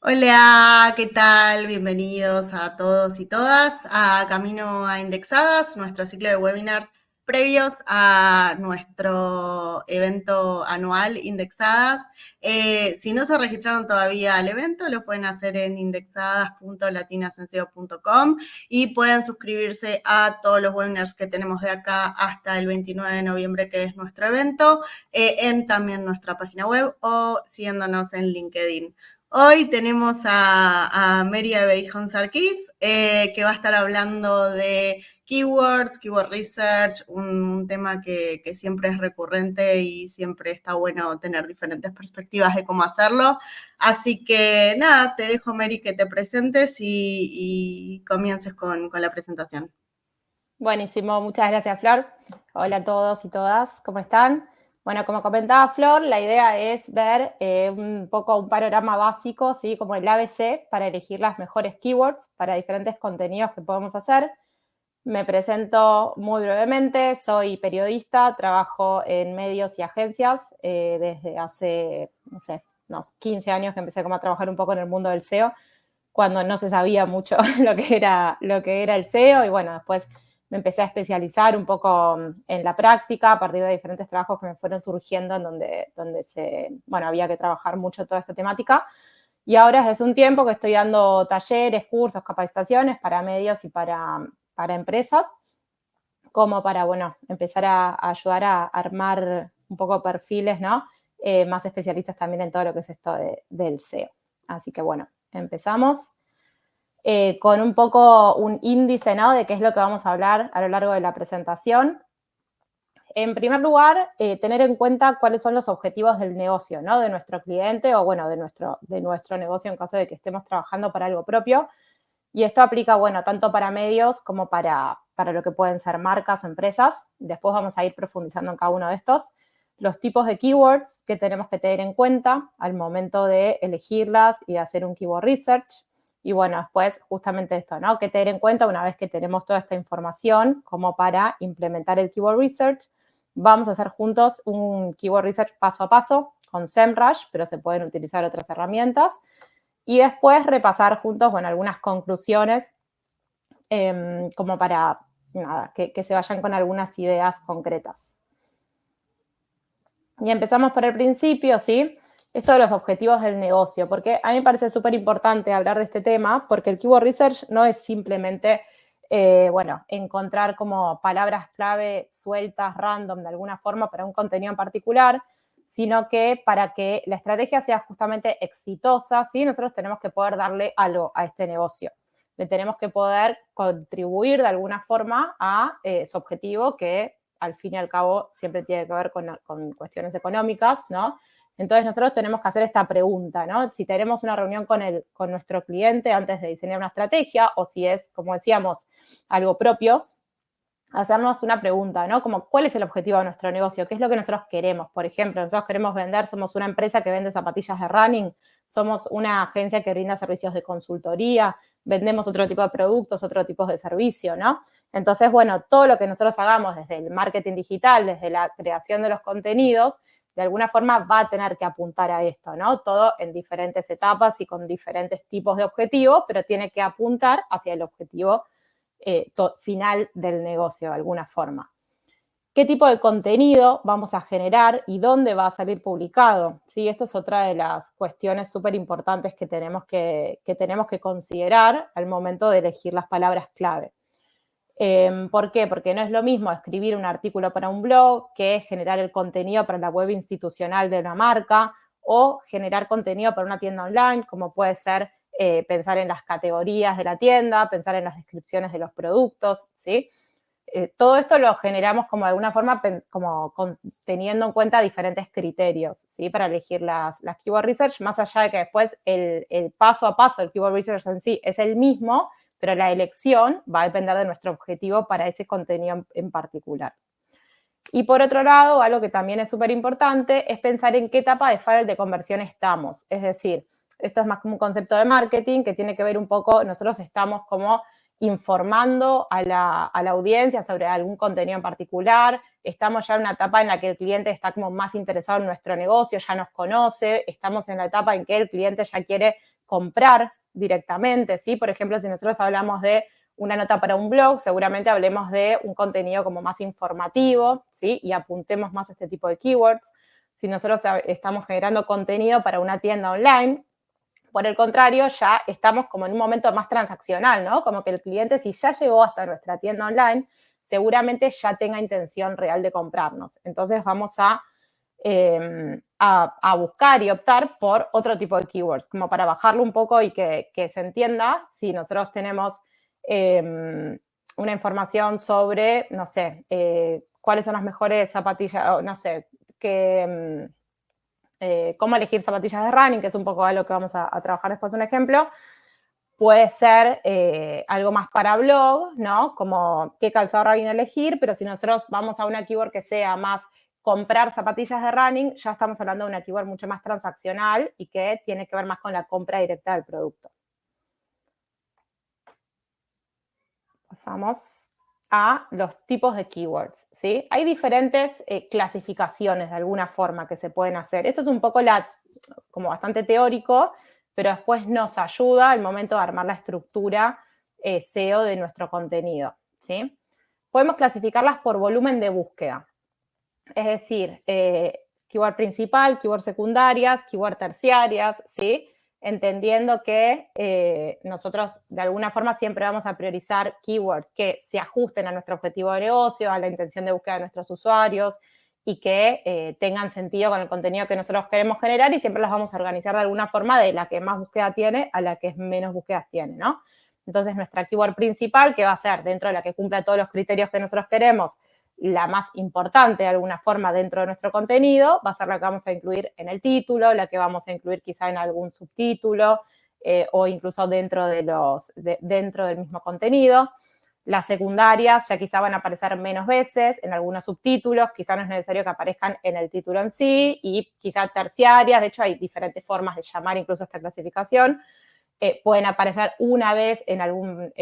Hola, ¿qué tal? Bienvenidos a todos y todas a Camino a Indexadas, nuestro ciclo de webinars previos a nuestro evento anual Indexadas. Si no se registraron todavía al evento, lo pueden hacer en indexadas.latinasenseo.com y pueden suscribirse a todos los webinars que tenemos de acá hasta el 29 de noviembre, que es nuestro evento, en también nuestra página web o siguiéndonos en LinkedIn. Hoy tenemos a Meria Beijón Sarkis, que va a estar hablando de keywords, keyword research, un tema que siempre es recurrente y siempre está bueno tener diferentes perspectivas de cómo hacerlo. Así que nada, te dejo, Mary, que te presentes y comiences con la presentación. Buenísimo, muchas gracias, Flor. Hola a todos y todas, ¿cómo están? Bueno, como comentaba Flor, la idea es ver un poco un panorama básico, ¿sí? Como el ABC, para elegir las mejores keywords para diferentes contenidos que podemos hacer. Me presento muy brevemente, soy periodista, trabajo en medios y agencias desde hace, no sé, unos 15 años que empecé como a trabajar un poco en el mundo del SEO, cuando no se sabía mucho lo que era el SEO, y bueno, después me empecé a especializar un poco en la práctica a partir de diferentes trabajos que me fueron surgiendo en donde había que trabajar mucho toda esta temática. Y ahora desde hace un tiempo que estoy dando talleres, cursos, capacitaciones para medios y para empresas, como para, empezar a ayudar a armar un poco perfiles, ¿no? Más especialistas también en todo lo que es esto del SEO. Así que, bueno, empezamos con un poco un índice, ¿no? De qué es lo que vamos a hablar a lo largo de la presentación. En primer lugar, tener en cuenta cuáles son los objetivos del negocio, ¿no? De nuestro cliente o, bueno, de nuestro negocio en caso de que estemos trabajando para algo propio. Y esto aplica, bueno, tanto para medios como para lo que pueden ser marcas o empresas. Después vamos a ir profundizando en cada uno de estos. Los tipos de keywords que tenemos que tener en cuenta al momento de elegirlas y de hacer un keyword research. Y bueno, después justamente esto, ¿no? Que tener en cuenta una vez que tenemos toda esta información como para implementar el keyword research. Vamos a hacer juntos un keyword research paso a paso con SEMrush, pero se pueden utilizar otras herramientas. Y después repasar juntos, bueno, algunas conclusiones como para que se vayan con algunas ideas concretas. Y empezamos por el principio, ¿sí? Esto de los objetivos del negocio, porque a mí me parece súper importante hablar de este tema, porque el keyword research no es simplemente, encontrar como palabras clave sueltas, random, de alguna forma, para un contenido en particular, sino que para que la estrategia sea justamente exitosa, ¿sí? Nosotros tenemos que poder darle algo a este negocio. Le tenemos que poder contribuir de alguna forma a su objetivo, que al fin y al cabo siempre tiene que ver con cuestiones económicas, ¿no? Entonces nosotros tenemos que hacer esta pregunta, ¿no? Si tenemos una reunión con nuestro cliente antes de diseñar una estrategia, o si es, como decíamos, algo propio, hacernos una pregunta, ¿no? Como, ¿cuál es el objetivo de nuestro negocio? ¿Qué es lo que nosotros queremos? Por ejemplo, nosotros queremos vender, somos una empresa que vende zapatillas de running, somos una agencia que brinda servicios de consultoría, vendemos otro tipo de productos, otro tipo de servicio, ¿no? Entonces, bueno, todo lo que nosotros hagamos desde el marketing digital, desde la creación de los contenidos, de alguna forma va a tener que apuntar a esto, ¿no? Todo en diferentes etapas y con diferentes tipos de objetivos, pero tiene que apuntar hacia el objetivo final del negocio de alguna forma. ¿Qué tipo de contenido vamos a generar y dónde va a salir publicado? ¿Sí? Esta es otra de las cuestiones súper importantes que tenemos que considerar al momento de elegir las palabras clave. ¿Por qué? Porque no es lo mismo escribir un artículo para un blog que generar el contenido para la web institucional de una marca o generar contenido para una tienda online, como puede ser pensar en las categorías de la tienda, pensar en las descripciones de los productos, ¿sí? Todo esto lo generamos como de alguna forma teniendo en cuenta diferentes criterios, ¿sí? Para elegir las keyword research, más allá de que después el paso a paso del keyword research en sí es el mismo, pero la elección va a depender de nuestro objetivo para ese contenido en particular. Y por otro lado, algo que también es súper importante es pensar en qué etapa de funnel de conversión estamos. Es decir, esto es más como un concepto de marketing que tiene que ver un poco, nosotros estamos como informando a la audiencia sobre algún contenido en particular, estamos ya en una etapa en la que el cliente está como más interesado en nuestro negocio, ya nos conoce, estamos en la etapa en que el cliente ya quiere comprar directamente, ¿sí? Por ejemplo, si nosotros hablamos de una nota para un blog, seguramente hablemos de un contenido como más informativo, ¿sí? Y apuntemos más a este tipo de keywords. Si nosotros estamos generando contenido para una tienda online, por el contrario, ya estamos como en un momento más transaccional, ¿no? Como que el cliente, si ya llegó hasta nuestra tienda online, seguramente ya tenga intención real de comprarnos. Entonces vamos a buscar y optar por otro tipo de keywords, como para bajarlo un poco y que se entienda. Si nosotros tenemos una información sobre, no sé, cuáles son las mejores zapatillas, no sé, cómo elegir zapatillas de running, que es un poco algo que vamos a trabajar después, un ejemplo. Puede ser algo más para blog, ¿no? Como qué calzado running elegir, pero si nosotros vamos a una keyword que sea más comprar zapatillas de running, ya estamos hablando de una keyword mucho más transaccional y que tiene que ver más con la compra directa del producto. Pasamos a los tipos de keywords, ¿sí? Hay diferentes clasificaciones de alguna forma que se pueden hacer. Esto es un poco como bastante teórico, pero después nos ayuda al momento de armar la estructura SEO de nuestro contenido, ¿sí? Podemos clasificarlas por volumen de búsqueda, es decir, keyword principal, keyword secundarias, keyword terciarias, ¿sí? Entendiendo que nosotros de alguna forma siempre vamos a priorizar keywords que se ajusten a nuestro objetivo de negocio, a la intención de búsqueda de nuestros usuarios y que tengan sentido con el contenido que nosotros queremos generar y siempre las vamos a organizar de alguna forma de la que más búsqueda tiene a la que menos búsquedas tiene, ¿no? Entonces, nuestra keyword principal, que va a ser dentro de la que cumpla todos los criterios que nosotros queremos, la más importante de alguna forma dentro de nuestro contenido, va a ser la que vamos a incluir en el título, la que vamos a incluir quizá en algún subtítulo o incluso dentro del mismo contenido. Las secundarias ya quizá van a aparecer menos veces en algunos subtítulos, quizá no es necesario que aparezcan en el título en sí, y quizá terciarias, de hecho hay diferentes formas de llamar incluso esta clasificación. Pueden aparecer una vez en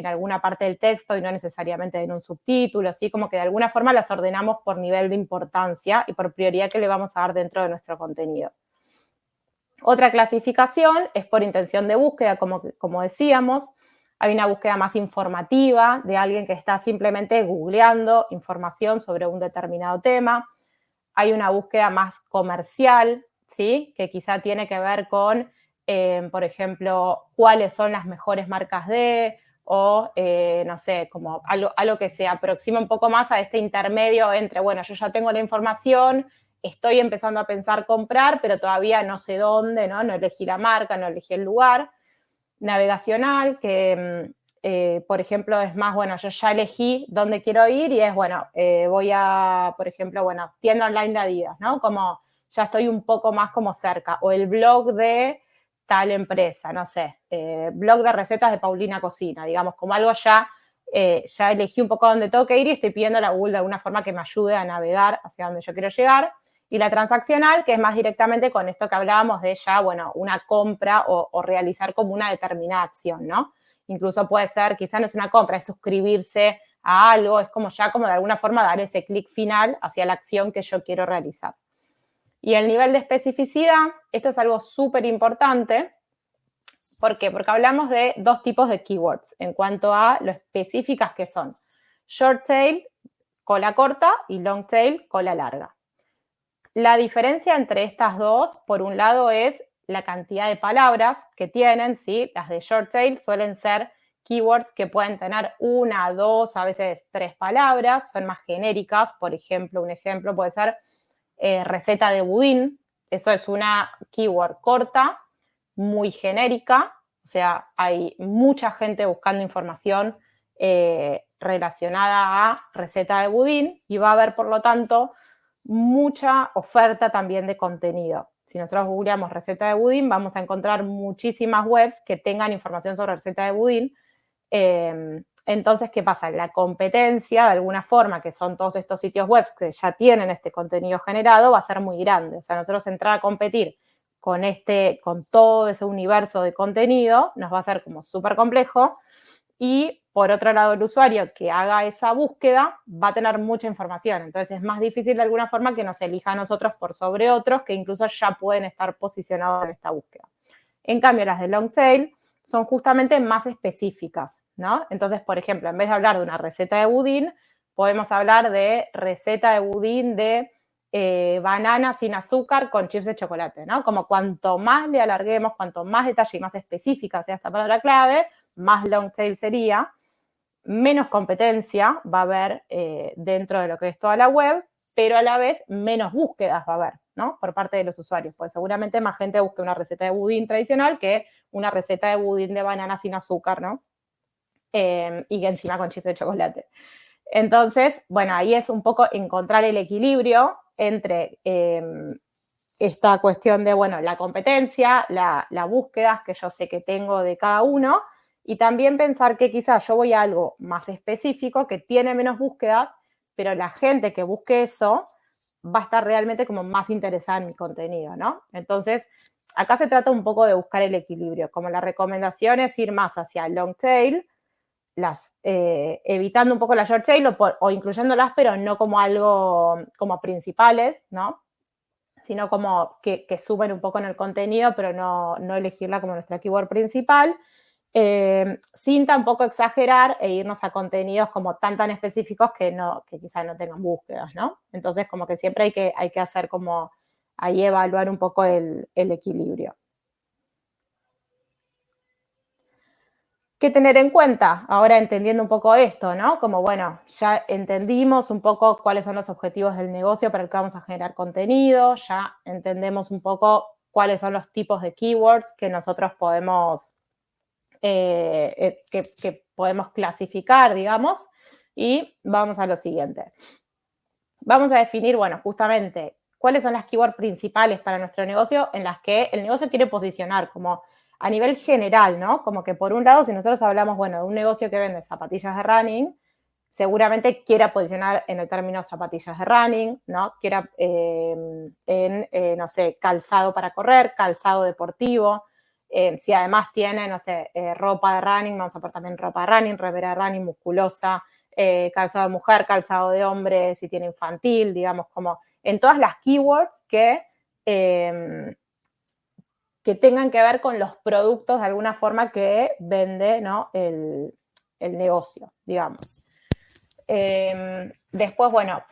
alguna parte del texto y no necesariamente en un subtítulo, ¿sí? Como que de alguna forma las ordenamos por nivel de importancia y por prioridad que le vamos a dar dentro de nuestro contenido. Otra clasificación es por intención de búsqueda, como decíamos. Hay una búsqueda más informativa de alguien que está simplemente googleando información sobre un determinado tema. Hay una búsqueda más comercial, ¿sí? Que quizá tiene que ver con por ejemplo, cuáles son las mejores marcas o no sé, como algo que se aproxima un poco más a este intermedio entre, bueno, yo ya tengo la información, estoy empezando a pensar comprar, pero todavía no sé dónde, ¿no? No elegí la marca, no elegí el lugar. Navegacional, que por ejemplo es más, bueno, yo ya elegí dónde quiero ir y es, bueno, voy a, por ejemplo, bueno, tienda online de Adidas, ¿no? Como ya estoy un poco más como cerca. O el blog de tal empresa, no sé, blog de recetas de Paulina Cocina, digamos, como algo ya elegí un poco dónde tengo que ir y estoy pidiendo a la Google de alguna forma que me ayude a navegar hacia donde yo quiero llegar. Y la transaccional, que es más directamente con esto que hablábamos de ya, bueno, una compra o realizar como una determinada acción, ¿no? Incluso puede ser, quizá no es una compra, es suscribirse a algo, es como ya como de alguna forma dar ese clic final hacia la acción que yo quiero realizar. Y el nivel de especificidad, esto es algo súper importante. ¿Por qué? Porque hablamos de dos tipos de keywords en cuanto a lo específicas que son. Short tail, cola corta, y long tail, cola larga. La diferencia entre estas dos, por un lado, es la cantidad de palabras que tienen, ¿sí? Las de short tail suelen ser keywords que pueden tener una, dos, a veces tres palabras, son más genéricas. Por ejemplo, un ejemplo puede ser receta de budín. Eso es una keyword corta, muy genérica, o sea, hay mucha gente buscando información relacionada a receta de budín y va a haber, por lo tanto, mucha oferta también de contenido. Si nosotros googleamos receta de budín, vamos a encontrar muchísimas webs que tengan información sobre receta de budín. Entonces, ¿qué pasa? La competencia, de alguna forma, que son todos estos sitios web que ya tienen este contenido generado, va a ser muy grande. O sea, nosotros entrar a competir con todo ese universo de contenido nos va a ser como súper complejo. Y por otro lado, el usuario que haga esa búsqueda va a tener mucha información. Entonces, es más difícil de alguna forma que nos elija a nosotros por sobre otros que incluso ya pueden estar posicionados en esta búsqueda. En cambio, las de long tail son justamente más específicas, ¿no? Entonces, por ejemplo, en vez de hablar de una receta de budín, podemos hablar de receta de budín de banana sin azúcar con chips de chocolate, ¿no? Como cuanto más le alarguemos, cuanto más detalle y más específica sea esta palabra clave, más long tail sería, menos competencia va a haber dentro de lo que es toda la web, pero a la vez menos búsquedas va a haber, ¿no? Por parte de los usuarios, pues seguramente más gente busque una receta de budín tradicional que una receta de budín de banana sin azúcar, ¿no? Y que encima con chips de chocolate. Entonces, bueno, ahí es un poco encontrar el equilibrio entre esta cuestión de, bueno, la competencia, la búsqueda que yo sé que tengo de cada uno, y también pensar que quizás yo voy a algo más específico, que tiene menos búsquedas, pero la gente que busque eso va a estar realmente como más interesada en mi contenido, ¿no? Entonces, acá se trata un poco de buscar el equilibrio, como la recomendación es ir más hacia el long tail, evitando un poco la short tail o incluyéndolas, pero no como algo como principales, ¿no? Sino como que suben un poco en el contenido, pero no elegirla como nuestra keyword principal, sin tampoco exagerar e irnos a contenidos como tan específicos que quizás no tengan búsquedas, ¿no? Entonces, como que siempre hay que hacer como ahí evaluar un poco el equilibrio. ¿Qué tener en cuenta? Ahora entendiendo un poco esto, ¿no? Como, bueno, ya entendimos un poco cuáles son los objetivos del negocio para el que vamos a generar contenido, ya entendemos un poco cuáles son los tipos de keywords que nosotros podemos, que podemos clasificar, digamos, y vamos a lo siguiente. Vamos a definir, bueno, justamente, cuáles son las keywords principales para nuestro negocio en las que el negocio quiere posicionar, como a nivel general, ¿no? Como que por un lado, si nosotros hablamos, bueno, de un negocio que vende zapatillas de running, seguramente quiera posicionar en el término zapatillas de running, ¿no? Quiera no sé, calzado para correr, calzado deportivo. Si además tiene, no sé, ropa de running, vamos a poner también ropa de running, remera de running, musculosa, calzado de mujer, calzado de hombre, si tiene infantil, digamos, como en todas las keywords que tengan que ver con los productos de alguna forma que vende, ¿no? el negocio, digamos. Después, bueno,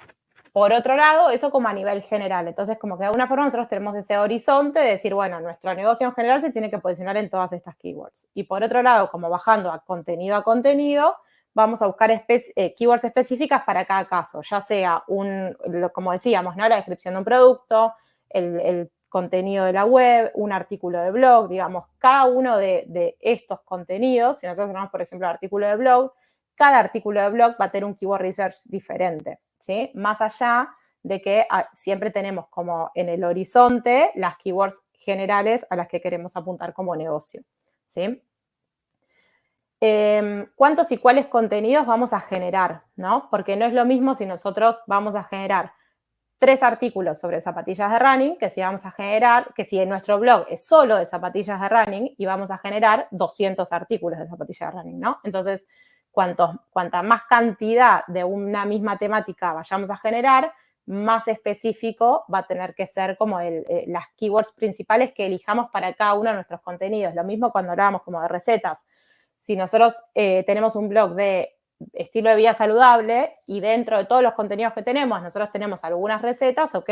por otro lado, eso como a nivel general. Entonces, como que de alguna forma nosotros tenemos ese horizonte de decir, bueno, nuestro negocio en general se tiene que posicionar en todas estas keywords. Y por otro lado, como bajando a contenido, vamos a buscar keywords específicas para cada caso, ya sea como decíamos, ¿no? La descripción de un producto, el contenido de la web, un artículo de blog, digamos, cada uno de estos contenidos, si nosotros tenemos, por ejemplo, el artículo de blog, cada artículo de blog va a tener un keyword research diferente, ¿sí? Más allá de que siempre tenemos como en el horizonte las keywords generales a las que queremos apuntar como negocio, ¿sí? ¿Cuántos y cuáles contenidos vamos a generar, ¿no? Porque no es lo mismo si nosotros vamos a generar 3 artículos sobre zapatillas de running, que si en nuestro blog es solo de zapatillas de running y vamos a generar 200 artículos de zapatillas de running, ¿no? Entonces, cuanta más cantidad de una misma temática vayamos a generar, más específico va a tener que ser como las keywords principales que elijamos para cada uno de nuestros contenidos. Lo mismo cuando hablábamos como de recetas. Si nosotros tenemos un blog de estilo de vida saludable y dentro de todos los contenidos que tenemos, nosotros tenemos algunas recetas, ok,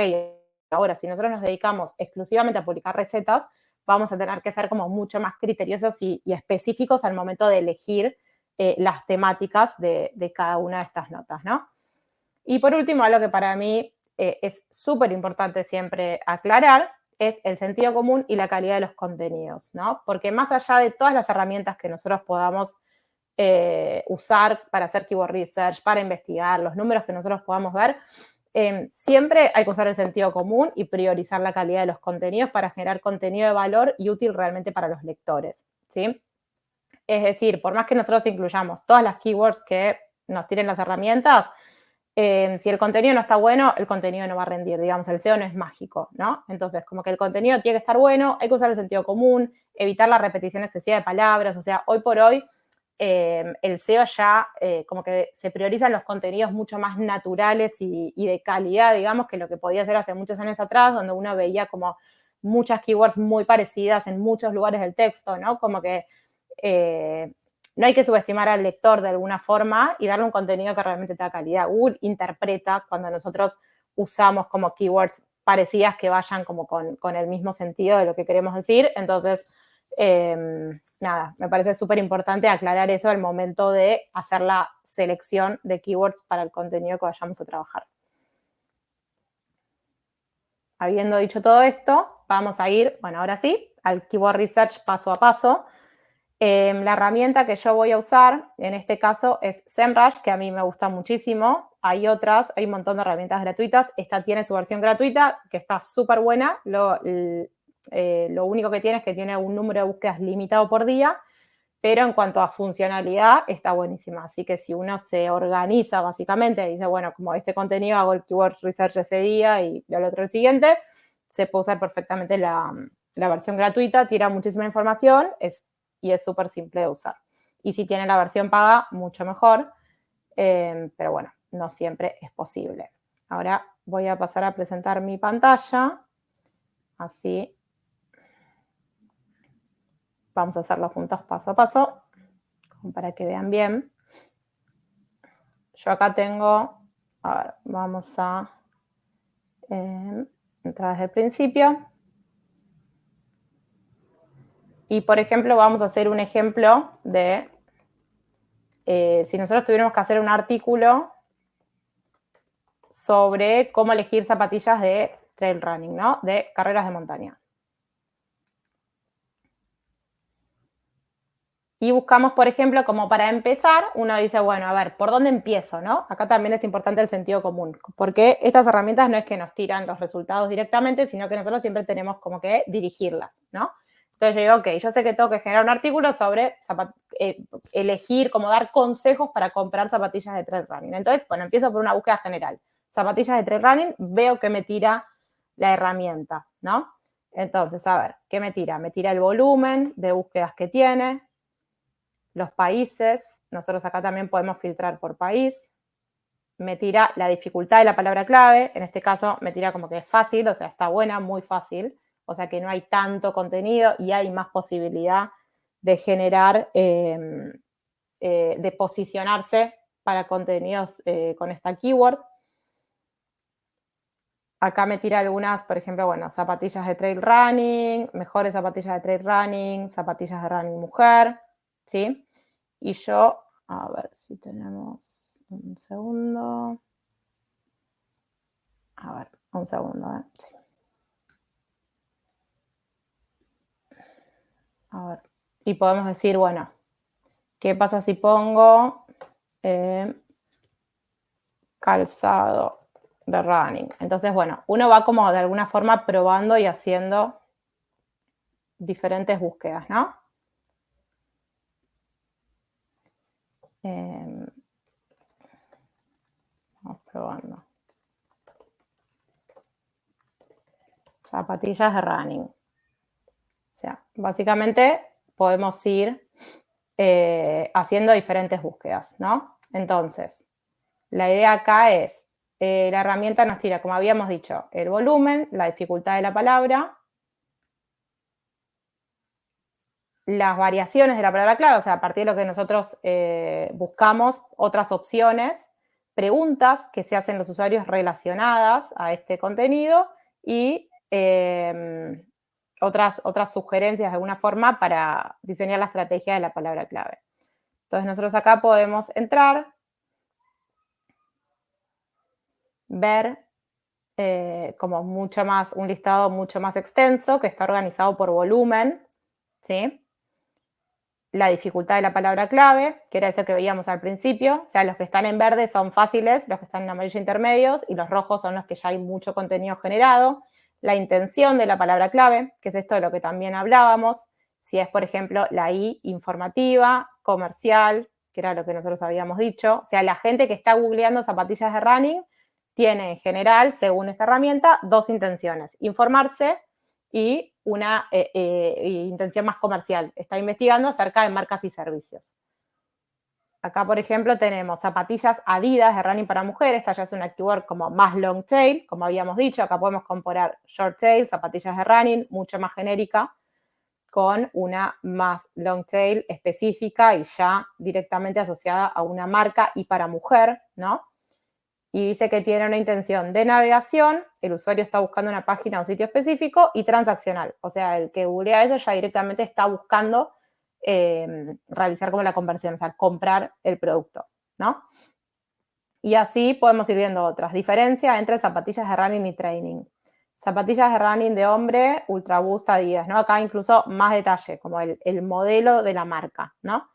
ahora si nosotros nos dedicamos exclusivamente a publicar recetas, vamos a tener que ser como mucho más criteriosos y específicos al momento de elegir las temáticas de cada una de estas notas, ¿no? Y por último, algo que para mí es súper importante siempre aclarar es el sentido común y la calidad de los contenidos, ¿no? Porque más allá de todas las herramientas que nosotros podamos usar para hacer keyword research, para investigar, los números que nosotros podamos ver, siempre hay que usar el sentido común y priorizar la calidad de los contenidos para generar contenido de valor y útil realmente para los lectores, ¿sí? Es decir, por más que nosotros incluyamos todas las keywords que nos tiren las herramientas, si el contenido no está bueno, el contenido no va a rendir, digamos, el SEO no es mágico, ¿no? Entonces, como que el contenido tiene que estar bueno, hay que usar el sentido común, evitar la repetición excesiva de palabras, o sea, hoy por hoy el SEO ya como que se priorizan los contenidos mucho más naturales y de calidad, digamos, que lo que podía ser hace muchos años atrás, donde uno veía como muchas keywords muy parecidas en muchos lugares del texto, ¿no? Como que no hay que subestimar al lector de alguna forma y darle un contenido que realmente tenga calidad. Google interpreta cuando nosotros usamos como keywords parecidas que vayan como con el mismo sentido de lo que queremos decir. Entonces, nada, me parece súper importante aclarar eso al momento de hacer la selección de keywords para el contenido que vayamos a trabajar. Habiendo dicho todo esto, vamos a ir, bueno, ahora sí, al Keyword Research paso a paso. La herramienta que yo voy a usar, en este caso, es SEMrush, que a mí me gusta muchísimo. Hay otras, hay un montón de herramientas gratuitas. Esta tiene su versión gratuita, que está súper buena. Lo único que tiene es que tiene un número de búsquedas limitado por día, pero en cuanto a funcionalidad, está buenísima. Así que si uno se organiza, básicamente, y dice, bueno, como este contenido hago el Keyword Research ese día y el otro el siguiente, se puede usar perfectamente la versión gratuita, tira muchísima información, y es súper simple de usar. Y si tiene la versión paga, mucho mejor, pero bueno, no siempre es posible. Ahora voy a pasar a presentar mi pantalla, así vamos a hacerlo juntos paso a paso, para que vean bien. Yo acá tengo, a ver, vamos a entrar desde el principio. Y, por ejemplo, vamos a hacer un ejemplo de si nosotros tuviéramos que hacer un artículo sobre cómo elegir zapatillas de trail running, ¿no? De carreras de montaña. Y buscamos, por ejemplo, como para empezar, uno dice, bueno, a ver, ¿por dónde empiezo, no? Acá también es importante el sentido común, porque estas herramientas no es que nos tiran los resultados directamente, sino que nosotros siempre tenemos como que dirigirlas, ¿no? Entonces yo digo, ok, yo sé que tengo que generar un artículo sobre elegir, como dar consejos para comprar zapatillas de trail running. Entonces, bueno, empiezo por una búsqueda general. Zapatillas de trail running, veo que me tira la herramienta, ¿no? Entonces, a ver, ¿qué me tira? Me tira el volumen de búsquedas que tiene, los países, nosotros acá también podemos filtrar por país, me tira la dificultad de la palabra clave, en este caso me tira como que es fácil, o sea, está buena, muy fácil, o sea que no hay tanto contenido y hay más posibilidad de generar, de posicionarse para contenidos con esta keyword. Acá me tira algunas, por ejemplo, bueno, zapatillas de trail running, mejores zapatillas de trail running, zapatillas de running mujer, ¿sí? Y yo, a ver si tenemos un segundo. A ver, un segundo, sí. A ver, y podemos decir, bueno, ¿qué pasa si pongo calzado de running? Entonces, bueno, uno va como de alguna forma probando y haciendo diferentes búsquedas, ¿no? Vamos probando. Zapatillas de running. O sea, básicamente podemos ir haciendo diferentes búsquedas, ¿no? Entonces, la idea acá es, la herramienta nos tira, como habíamos dicho, el volumen, la dificultad de la palabra, las variaciones de la palabra clave, o sea, a partir de lo que nosotros buscamos, otras opciones, preguntas que se hacen los usuarios relacionadas a este contenido y otras sugerencias de alguna forma para diseñar la estrategia de la palabra clave. Entonces, nosotros acá podemos entrar, ver como mucho más, un listado mucho más extenso que está organizado por volumen, ¿sí? La dificultad de la palabra clave, que era eso que veíamos al principio, o sea, los que están en verde son fáciles, los que están en amarillo intermedios, y los rojos son los que ya hay mucho contenido generado. La intención de la palabra clave, que es esto de lo que también hablábamos, si es, por ejemplo, la I informativa, comercial, que era lo que nosotros habíamos dicho, o sea, la gente que está googleando zapatillas de running tiene en general, según esta herramienta, dos intenciones: informarse y una intención más comercial. Está investigando acerca de marcas y servicios. Acá, por ejemplo, tenemos zapatillas Adidas de running para mujeres. Esta ya es una keyword como más long tail, como habíamos dicho. Acá podemos comparar short tail, zapatillas de running, mucho más genérica, con una más long tail específica y ya directamente asociada a una marca y para mujer, ¿no? Y dice que tiene una intención de navegación, el usuario está buscando una página o un sitio específico, y transaccional. O sea, el que googlea eso ya directamente está buscando realizar como la conversión, o sea, comprar el producto, ¿no? Y así podemos ir viendo otras diferencias entre zapatillas de running y training. Zapatillas de running de hombre, Ultra Boost, Adidas, ¿no? Acá incluso más detalle, como el modelo de la marca, ¿no?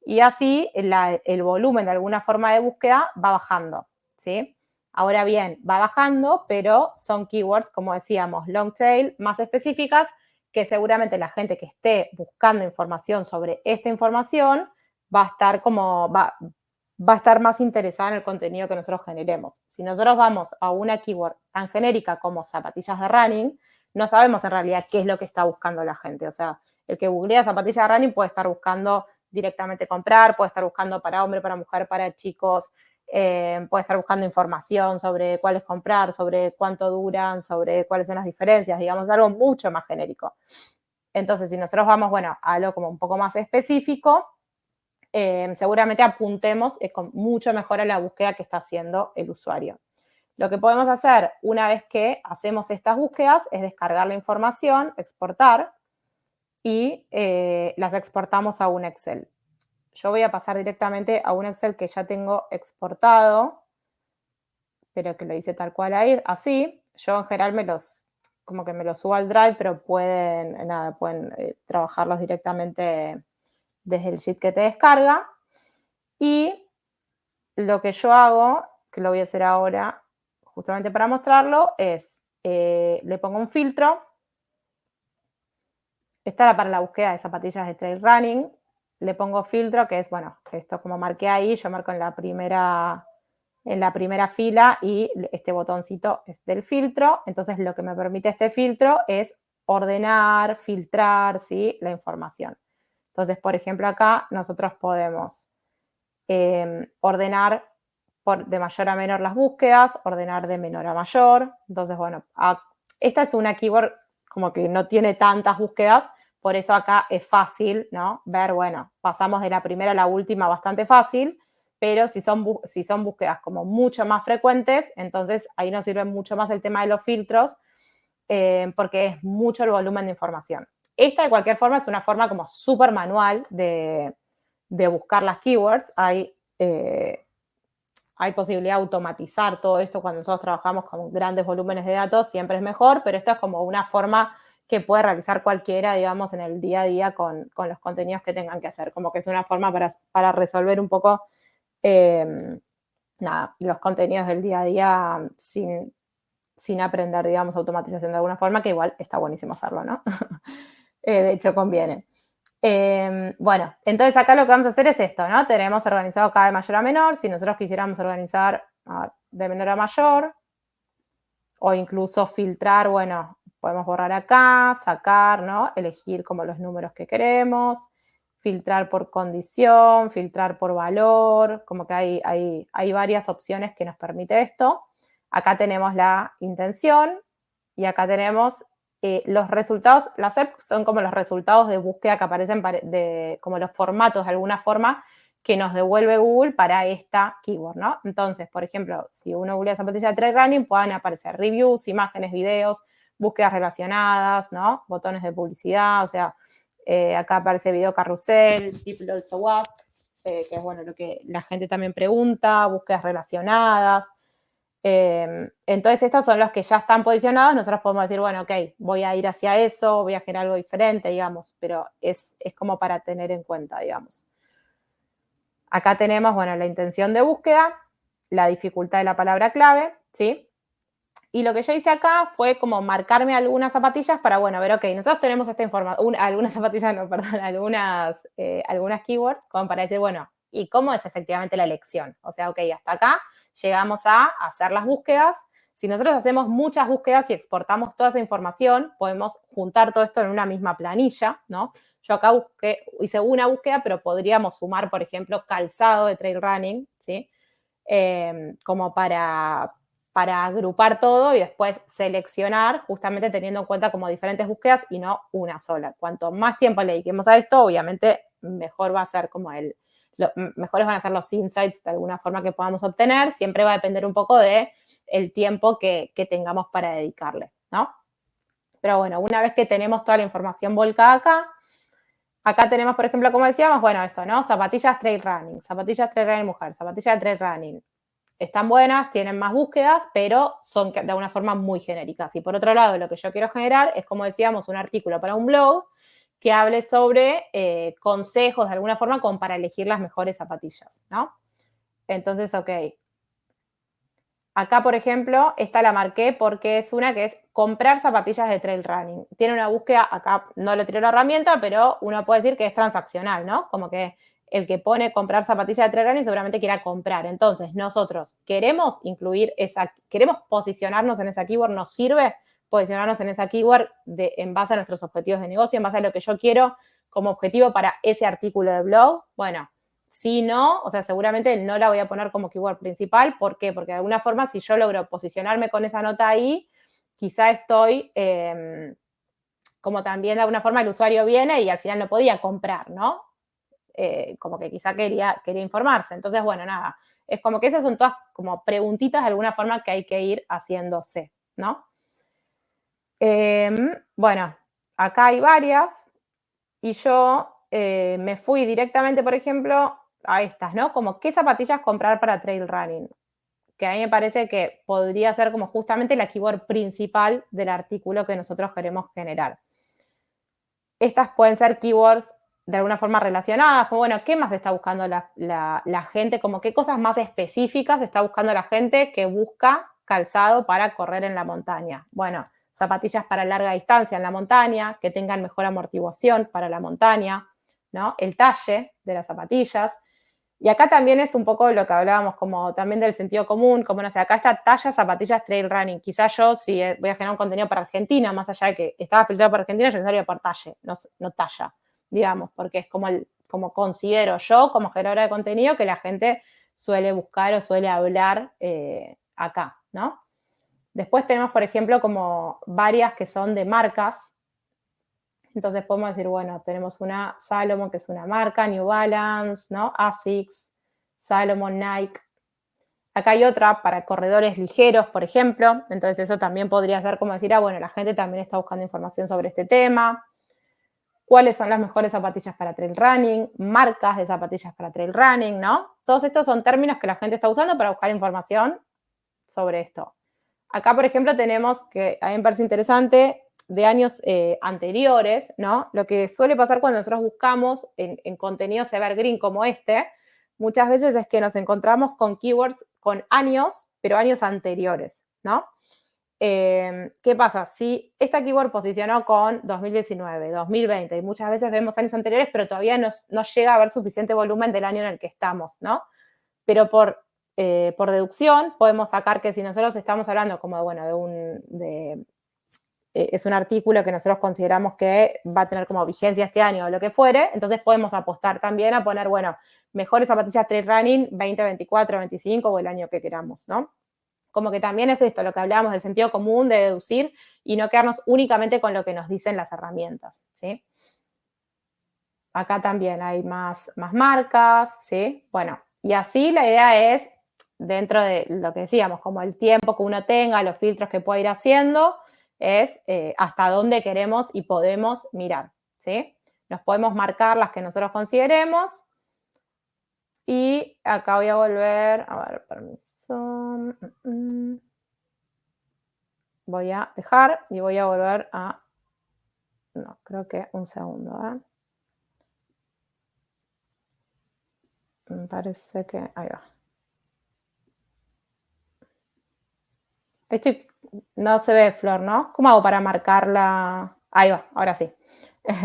Y así el volumen de alguna forma de búsqueda va bajando, ¿sí? Ahora bien, va bajando, pero son keywords, como decíamos, long tail, más específicas, que seguramente la gente que esté buscando información sobre esta información va a estar va a estar más interesada en el contenido que nosotros generemos. Si nosotros vamos a una keyword tan genérica como zapatillas de running, no sabemos en realidad qué es lo que está buscando la gente. O sea, el que googlea zapatillas de running puede estar buscando directamente comprar, puede estar buscando para hombre, para mujer, para chicos, puede estar buscando información sobre cuáles comprar, sobre cuánto duran, sobre cuáles son las diferencias, digamos, algo mucho más genérico. Entonces, si nosotros vamos, bueno, a algo como un poco más específico, seguramente apuntemos mucho mejor a la búsqueda que está haciendo el usuario. Lo que podemos hacer una vez que hacemos estas búsquedas es descargar la información, exportar, y las exportamos a un Excel. Yo voy a pasar directamente a un Excel que ya tengo exportado, pero que lo hice tal cual ahí, así. Yo en general como que me los subo al Drive, pero pueden trabajarlos directamente desde el sheet que te descarga. Y lo que yo hago, que lo voy a hacer ahora justamente para mostrarlo, es le pongo un filtro. Esta era para la búsqueda de zapatillas de trail running. Le pongo filtro, que es, bueno, esto como marqué ahí, yo marco en la primera fila y este botoncito es del filtro. Entonces, lo que me permite este filtro es ordenar, filtrar, ¿sí?, la información. Entonces, por ejemplo, acá nosotros podemos ordenar de mayor a menor las búsquedas, ordenar de menor a mayor. Entonces, bueno, esta es una keyword como que no tiene tantas búsquedas, por eso acá es fácil, ¿no? Ver, bueno, pasamos de la primera a la última bastante fácil, pero si son búsquedas como mucho más frecuentes, entonces ahí nos sirve mucho más el tema de los filtros, porque es mucho el volumen de información. Esta, de cualquier forma, es una forma como súper manual de buscar las keywords. Hay posibilidad de automatizar todo esto cuando nosotros trabajamos con grandes volúmenes de datos, siempre es mejor, pero esto es como una forma que puede realizar cualquiera, digamos, en el día a día con los contenidos que tengan que hacer. Como que es una forma para resolver un poco, los contenidos del día a día sin aprender, digamos, automatización de alguna forma, que igual está buenísimo hacerlo, ¿no? De hecho, conviene. Bueno, entonces acá lo que vamos a hacer es esto, ¿no? Tenemos organizado acá de mayor a menor. Si nosotros quisiéramos organizar de menor a mayor, o incluso filtrar, bueno, podemos borrar acá, sacar, ¿no? Elegir como los números que queremos, filtrar por condición, filtrar por valor, como que hay varias opciones que nos permite esto. Acá tenemos la intención y acá tenemos los resultados. Las SERP son como los resultados de búsqueda que aparecen como los formatos de alguna forma que nos devuelve Google para esta keyword, ¿no? Entonces, por ejemplo, si uno googlea zapatilla de trail running, pueden aparecer reviews, imágenes, videos, búsquedas relacionadas, ¿no? Botones de publicidad, o sea, acá aparece video carrusel, people also what, que es, bueno, lo que la gente también pregunta, búsquedas relacionadas. Entonces, estos son los que ya están posicionados. Nosotros podemos decir, bueno, ok, voy a ir hacia eso, voy a generar algo diferente, digamos, pero es como para tener en cuenta, digamos. Acá tenemos, bueno, la intención de búsqueda, la dificultad de la palabra clave, ¿sí? Y lo que yo hice acá fue como marcarme algunas zapatillas para, bueno, ver, ok, nosotros tenemos esta información, algunas zapatillas, no, perdón, algunas keywords, como para decir, bueno, ¿y cómo es efectivamente la elección? O sea, ok, hasta acá llegamos a hacer las búsquedas. Si nosotros hacemos muchas búsquedas y exportamos toda esa información, podemos juntar todo esto en una misma planilla, ¿no? Yo acá hice una búsqueda, pero podríamos sumar, por ejemplo, calzado de trail running, ¿sí? Como para agrupar todo y después seleccionar, justamente teniendo en cuenta como diferentes búsquedas y no una sola. Cuanto más tiempo le dediquemos a esto, obviamente mejor va a ser como mejores van a ser los insights de alguna forma que podamos obtener. Siempre va a depender un poco de el tiempo que tengamos para dedicarle, ¿no? Pero bueno, una vez que tenemos toda la información volcada acá tenemos, por ejemplo, como decíamos, bueno, esto, ¿no? Zapatillas trail running mujer, zapatillas trail running. Están buenas, tienen más búsquedas, pero son de alguna forma muy genéricas. Y por otro lado, lo que yo quiero generar es, como decíamos, un artículo para un blog que hable sobre consejos de alguna forma como para elegir las mejores zapatillas, ¿no? Entonces, ok. Acá, por ejemplo, esta la marqué porque es una que es comprar zapatillas de trail running. Tiene una búsqueda, acá no le tiré la herramienta, pero uno puede decir que es transaccional, ¿no? Como que el que pone comprar zapatillas de trail running seguramente quiera comprar. Entonces, nosotros queremos queremos posicionarnos en esa keyword, ¿nos sirve posicionarnos en esa keyword en base a nuestros objetivos de negocio, en base a lo que yo quiero como objetivo para ese artículo de blog? Bueno, si no, o sea, seguramente no la voy a poner como keyword principal. ¿Por qué? Porque de alguna forma, si yo logro posicionarme con esa nota ahí, quizá estoy, como también de alguna forma el usuario viene y al final no podía comprar, ¿no? Como que quizá quería informarse. Entonces, bueno, nada, es como que esas son todas como preguntitas de alguna forma que hay que ir haciéndose, ¿no? Bueno, acá hay varias y yo me fui directamente, por ejemplo, a estas, ¿no? Como qué zapatillas comprar para trail running, que a mí me parece que podría ser como justamente la keyword principal del artículo que nosotros queremos generar. Estas pueden ser keywords de alguna forma relacionadas, como, bueno, ¿qué más está buscando la gente? Como qué cosas más específicas está buscando la gente que busca calzado para correr en la montaña. Bueno, zapatillas para larga distancia en la montaña, que tengan mejor amortiguación para la montaña, ¿no? El talle de las zapatillas. Y acá también es un poco lo que hablábamos, como también del sentido común, como no sé, acá está talla zapatillas trail running. Quizás yo, si voy a generar un contenido para Argentina, más allá de que estaba filtrado para Argentina, yo usaría por talle, no talla, digamos, porque es como considero yo, como generadora de contenido, que la gente suele buscar o suele hablar acá, ¿no? Después tenemos, por ejemplo, como varias que son de marcas. Entonces podemos decir, bueno, tenemos una Salomon, que es una marca, New Balance, ¿no? Asics, Salomon, Nike. Acá hay otra para corredores ligeros, por ejemplo. Entonces eso también podría ser como decir, bueno, la gente también está buscando información sobre este tema. ¿Cuáles son las mejores zapatillas para trail running? Marcas de zapatillas para trail running, ¿no? Todos estos son términos que la gente está usando para buscar información sobre esto. Acá, por ejemplo, tenemos, que a mí me parece interesante, de años anteriores, ¿no? Lo que suele pasar cuando nosotros buscamos en contenidos evergreen como este, muchas veces es que nos encontramos con keywords con años, pero años anteriores, ¿no? ¿Qué pasa? Si esta keyword posicionó con 2019, 2020, y muchas veces vemos años anteriores, pero todavía no llega a haber suficiente volumen del año en el que estamos, ¿no? Pero por deducción podemos sacar que si nosotros estamos hablando como, bueno, es un artículo que nosotros consideramos que va a tener como vigencia este año o lo que fuere, entonces podemos apostar también a poner, bueno, mejores zapatillas trail running 2024, 25 o el año que queramos, ¿no? Como que también es esto, lo que hablábamos del sentido común, de deducir y no quedarnos únicamente con lo que nos dicen las herramientas, ¿sí? Acá también hay más marcas, ¿sí? Bueno, y así la idea es, dentro de lo que decíamos, como el tiempo que uno tenga, los filtros que pueda ir haciendo, es hasta dónde queremos y podemos mirar, ¿sí? Nos podemos marcar las que nosotros consideremos. Y acá voy a volver, a ver, permiso. Voy a dejar y voy a volver a, no, creo que un segundo, ¿eh? Me parece que, ahí va. No se ve Flor, ¿no? ¿Cómo hago para marcarla? Ahí va, ahora sí.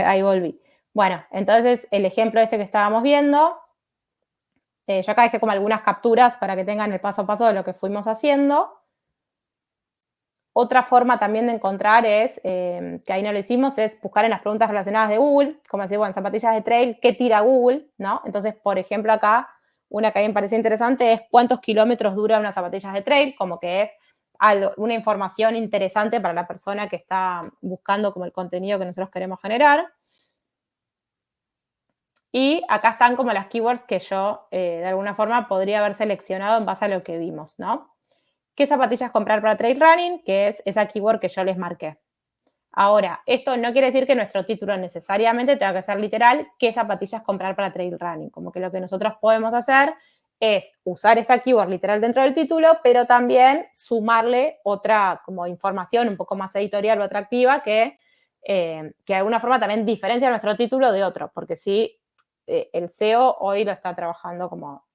Ahí volví. Bueno, entonces el ejemplo este que estábamos viendo, yo acá dejé como algunas capturas para que tengan el paso a paso de lo que fuimos haciendo. Otra forma también de encontrar es, que ahí no lo hicimos, es buscar en las preguntas relacionadas de Google, como decir, bueno, zapatillas de trail, ¿qué tira Google? ¿No? Entonces, por ejemplo, acá, una que a mí me parece interesante es cuántos kilómetros dura unas zapatillas de trail, como que es una información interesante para la persona que está buscando como el contenido que nosotros queremos generar. Y acá están como las keywords que yo, de alguna forma, podría haber seleccionado en base a lo que vimos, ¿no? ¿Qué zapatillas comprar para trail running? Que es esa keyword que yo les marqué. Ahora, esto no quiere decir que nuestro título necesariamente tenga que ser literal, ¿qué zapatillas comprar para trail running? Como que lo que nosotros podemos hacer es usar esta keyword literal dentro del título, pero también sumarle otra como información un poco más editorial o atractiva que de alguna forma también diferencia nuestro título de otro, porque sí, el SEO hoy lo está trabajando como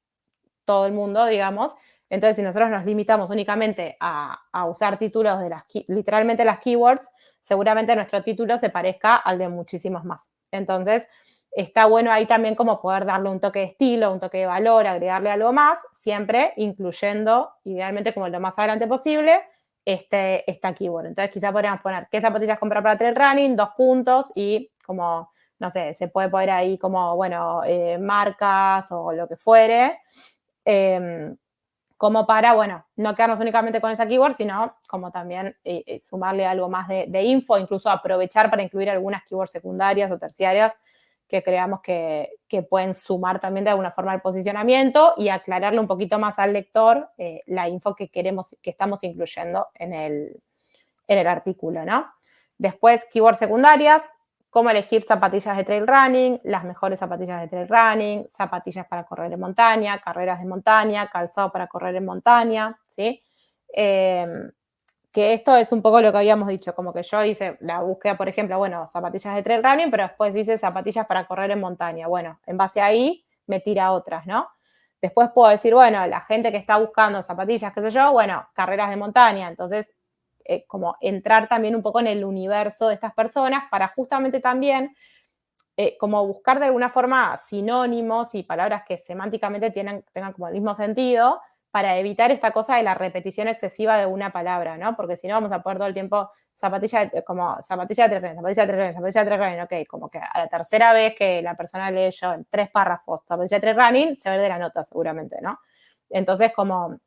todo el mundo, digamos. Entonces, si nosotros nos limitamos únicamente a usar títulos de literalmente las keywords, seguramente nuestro título se parezca al de muchísimos más. Entonces, está bueno ahí también como poder darle un toque de estilo, un toque de valor, agregarle algo más, siempre incluyendo, idealmente como lo más adelante posible, esta keyword. Entonces, quizá podríamos poner qué zapatillas comprar para trail running, 2 puntos y como, no sé, se puede poner ahí como, bueno, marcas o lo que fuere, como para, bueno, no quedarnos únicamente con esa keyword, sino como también sumarle algo más de info, incluso aprovechar para incluir algunas keywords secundarias o terciarias que creamos que pueden sumar también de alguna forma al posicionamiento y aclararle un poquito más al lector la info que queremos, que estamos incluyendo en el artículo, ¿no? Después, keywords secundarias, cómo elegir zapatillas de trail running, las mejores zapatillas de trail running, zapatillas para correr en montaña, carreras de montaña, calzado para correr en montaña, ¿sí? Que esto es un poco lo que habíamos dicho, como que yo hice la búsqueda, por ejemplo, bueno, zapatillas de trail running, pero después hice zapatillas para correr en montaña. Bueno, en base a ahí me tira otras, ¿no? Después puedo decir, bueno, la gente que está buscando zapatillas, qué sé yo, bueno, carreras de montaña. Entonces, como entrar también un poco en el universo de estas personas para justamente también como buscar de alguna forma sinónimos y palabras que semánticamente tengan como el mismo sentido para evitar esta cosa de la repetición excesiva de una palabra, ¿no? Porque si no vamos a poner todo el tiempo zapatilla de tren, zapatilla de tren, zapatilla de tren, ok, como que a la tercera vez que la persona lee yo en 3 párrafos zapatilla de tren running, se ve de la nota seguramente, ¿no? Entonces, como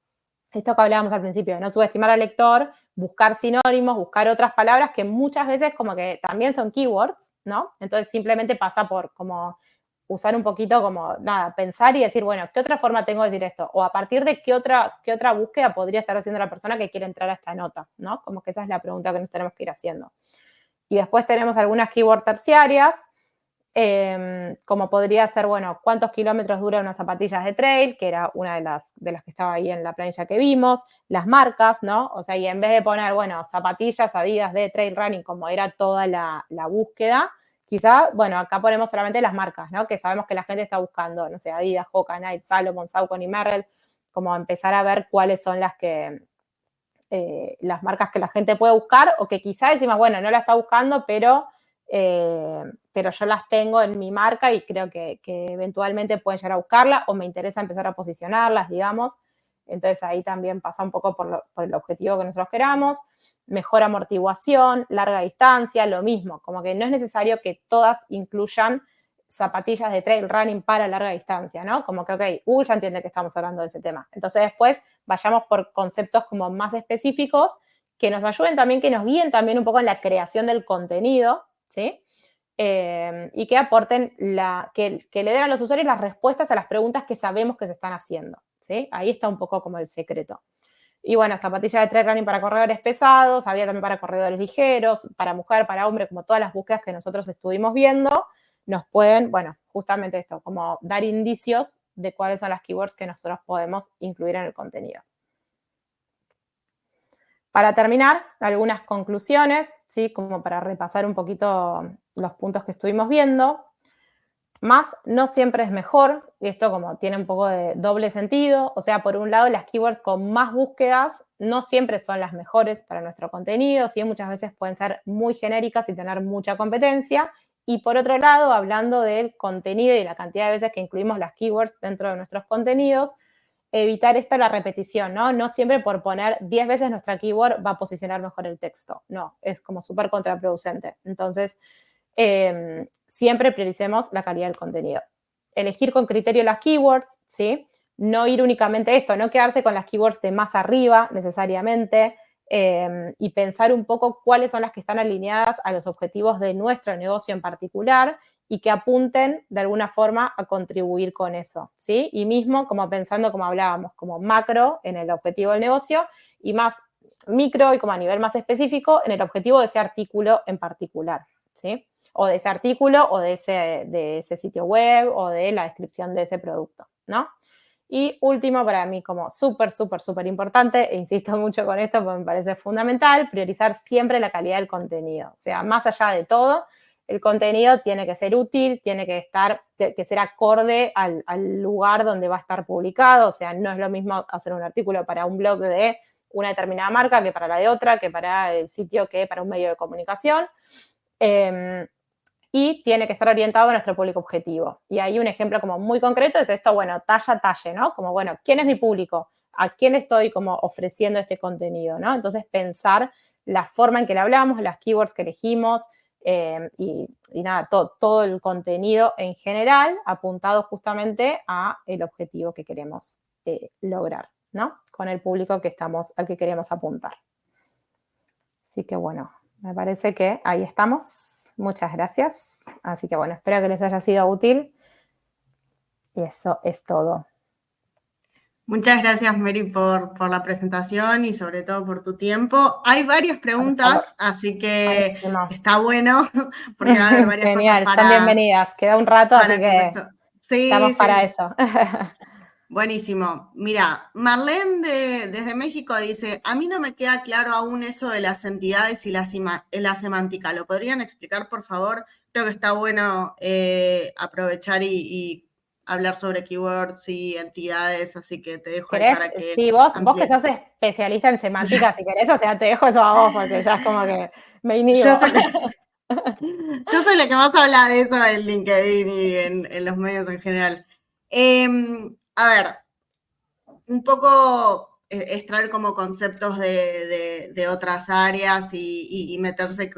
esto que hablábamos al principio, de no subestimar al lector, buscar sinónimos, buscar otras palabras que muchas veces como que también son keywords, ¿no? Entonces simplemente pasa por como usar un poquito como, nada, pensar y decir, bueno, ¿qué otra forma tengo de decir esto? O a partir de qué otra búsqueda podría estar haciendo la persona que quiere entrar a esta nota, ¿no? Como que esa es la pregunta que nos tenemos que ir haciendo. Y después tenemos algunas keywords terciarias, como podría ser, bueno, cuántos kilómetros dura unas zapatillas de trail, que era una de las que estaba ahí en la planilla que vimos, las marcas, ¿no? O sea, y en vez de poner, bueno, zapatillas Adidas de trail running, como era toda la búsqueda, quizá, bueno, acá ponemos solamente las marcas, ¿no? Que sabemos que la gente está buscando, no sé, Adidas, Hoka, Nike, Salomon, Saucony y Merrell, como empezar a ver cuáles son las marcas que la gente puede buscar o que quizá decimos, bueno, no la está buscando, pero yo las tengo en mi marca y creo que eventualmente pueden llegar a buscarla o me interesa empezar a posicionarlas, digamos. Entonces ahí también pasa un poco por el objetivo que nosotros queramos. Mejor amortiguación, larga distancia, lo mismo. Como que no es necesario que todas incluyan zapatillas de trail running para larga distancia, ¿no? Como que, ok, Google ya entiende que estamos hablando de ese tema. Entonces después vayamos por conceptos como más específicos que nos ayuden también, que nos guíen también un poco en la creación del contenido, ¿sí? Y que aporten, que le den a los usuarios las respuestas a las preguntas que sabemos que se están haciendo, ¿sí? Ahí está un poco como el secreto. Y bueno, zapatillas de trail running para corredores pesados, había también para corredores ligeros, para mujer, para hombre, como todas las búsquedas que nosotros estuvimos viendo, nos pueden, bueno, justamente esto, como dar indicios de cuáles son las keywords que nosotros podemos incluir en el contenido. Para terminar, algunas conclusiones, ¿sí? Como para repasar un poquito los puntos que estuvimos viendo. Más no siempre es mejor, y esto como tiene un poco de doble sentido, o sea, por un lado las keywords con más búsquedas no siempre son las mejores para nuestro contenido, ¿sí? Muchas veces pueden ser muy genéricas y tener mucha competencia, y por otro lado, hablando del contenido y la cantidad de veces que incluimos las keywords dentro de nuestros contenidos, evitar esto, la repetición, ¿no? No siempre por poner 10 veces nuestra keyword va a posicionar mejor el texto. No, es como súper contraproducente. Entonces, siempre prioricemos la calidad del contenido. Elegir con criterio las keywords, ¿sí? No ir únicamente esto, no quedarse con las keywords de más arriba necesariamente, y pensar un poco cuáles son las que están alineadas a los objetivos de nuestro negocio en particular y que apunten de alguna forma a contribuir con eso, ¿sí? Y mismo como pensando, como hablábamos, como macro en el objetivo del negocio y más micro y como a nivel más específico en el objetivo de ese artículo en particular, ¿sí? O de ese artículo o de ese sitio web o de la descripción de ese producto, ¿no? Y último, para mí como súper, súper, súper importante, e insisto mucho con esto porque me parece fundamental, priorizar siempre la calidad del contenido. O sea, más allá de todo, el contenido tiene que ser útil, tiene que ser acorde al lugar donde va a estar publicado. O sea, no es lo mismo hacer un artículo para un blog de una determinada marca que para la de otra, que para el sitio, que para un medio de comunicación. Y tiene que estar orientado a nuestro público objetivo. Y ahí un ejemplo como muy concreto es esto, bueno, talle, ¿no? Como, bueno, ¿quién es mi público? ¿A quién estoy como ofreciendo este contenido, ¿no? Entonces, pensar la forma en que le hablamos, las keywords que elegimos, y nada, todo el contenido en general apuntado justamente a el objetivo que queremos lograr, ¿no? Con el público al que queremos apuntar. Así que bueno, me parece que ahí estamos. Muchas gracias. Así que bueno, espero que les haya sido útil. Y eso es todo. Muchas gracias, Mary, por la presentación y sobre todo por tu tiempo. Hay varias preguntas, así que Buenísimo. está bueno, porque va a haber varias Genial, cosas son bienvenidas. Queda un rato, así que estamos Sí, para sí. eso. Buenísimo. Mira, Marlene desde México dice, a mí no me queda claro aún eso de las entidades y la semántica. ¿Lo podrían explicar, por favor? Creo que está bueno aprovechar y hablar sobre keywords y entidades, así que te dejo ahí ¿Querés? para que Sí, vos que amplíes. sos especialista en semántica, si querés, o sea, te dejo eso a vos, porque ya es como que me Yo inhibo. soy, yo soy la que más habla de eso en LinkedIn y en los medios en general. A ver, un poco extraer como conceptos de otras áreas y meterse,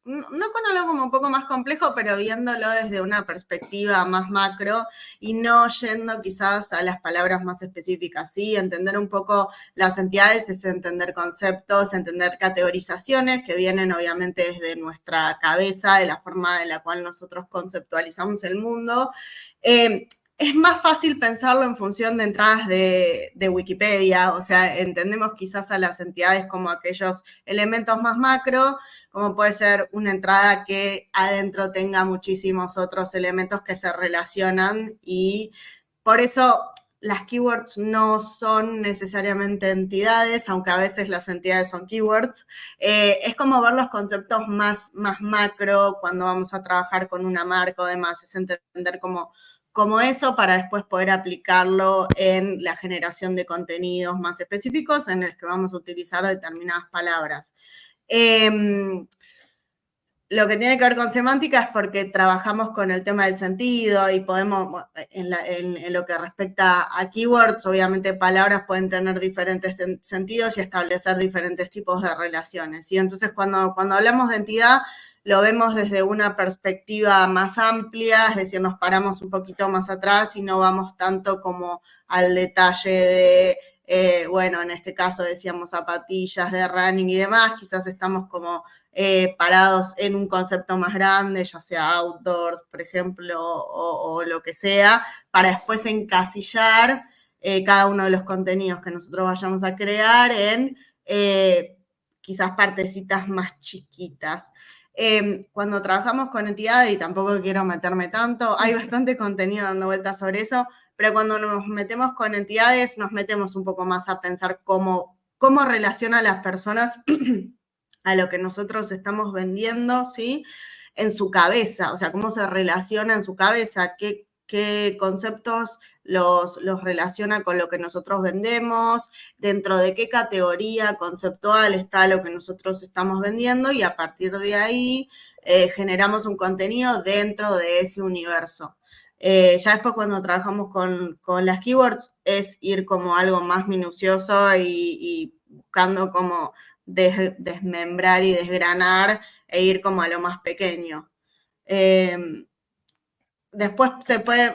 no con algo como un poco más complejo, pero viéndolo desde una perspectiva más macro y no yendo quizás a las palabras más específicas, ¿sí? Entender un poco las entidades es entender conceptos, entender categorizaciones que vienen obviamente desde nuestra cabeza, de la forma de la cual nosotros conceptualizamos el mundo. Es más fácil pensarlo en función de entradas de Wikipedia, o sea, entendemos quizás a las entidades como aquellos elementos más macro, como puede ser una entrada que adentro tenga muchísimos otros elementos que se relacionan y por eso las keywords no son necesariamente entidades, aunque a veces las entidades son keywords. Es como ver los conceptos más macro cuando vamos a trabajar con una marca o demás, es entender como eso para después poder aplicarlo en la generación de contenidos más específicos en los que vamos a utilizar determinadas palabras. Lo que tiene que ver con semántica es porque trabajamos con el tema del sentido y podemos, en lo que respecta a keywords, obviamente palabras pueden tener diferentes sentidos y establecer diferentes tipos de relaciones. Y entonces cuando hablamos de entidad, lo vemos desde una perspectiva más amplia, es decir, nos paramos un poquito más atrás y no vamos tanto como al detalle de, bueno, en este caso decíamos zapatillas de running y demás, quizás estamos como parados en un concepto más grande, ya sea outdoors, por ejemplo, o lo que sea, para después encasillar cada uno de los contenidos que nosotros vayamos a crear en quizás partecitas más chiquitas. Cuando trabajamos con entidades, y tampoco quiero meterme tanto, hay bastante contenido dando vueltas sobre eso, pero cuando nos metemos con entidades, nos metemos un poco más a pensar cómo relaciona a las personas a lo que nosotros estamos vendiendo, ¿sí? En su cabeza, o sea, cómo se relaciona en su cabeza, qué conceptos los relaciona con lo que nosotros vendemos, dentro de qué categoría conceptual está lo que nosotros estamos vendiendo y a partir de ahí generamos un contenido dentro de ese universo. Ya después cuando trabajamos con las keywords es ir como algo más minucioso y buscando como desmembrar y desgranar e ir como a lo más pequeño. Después se puede,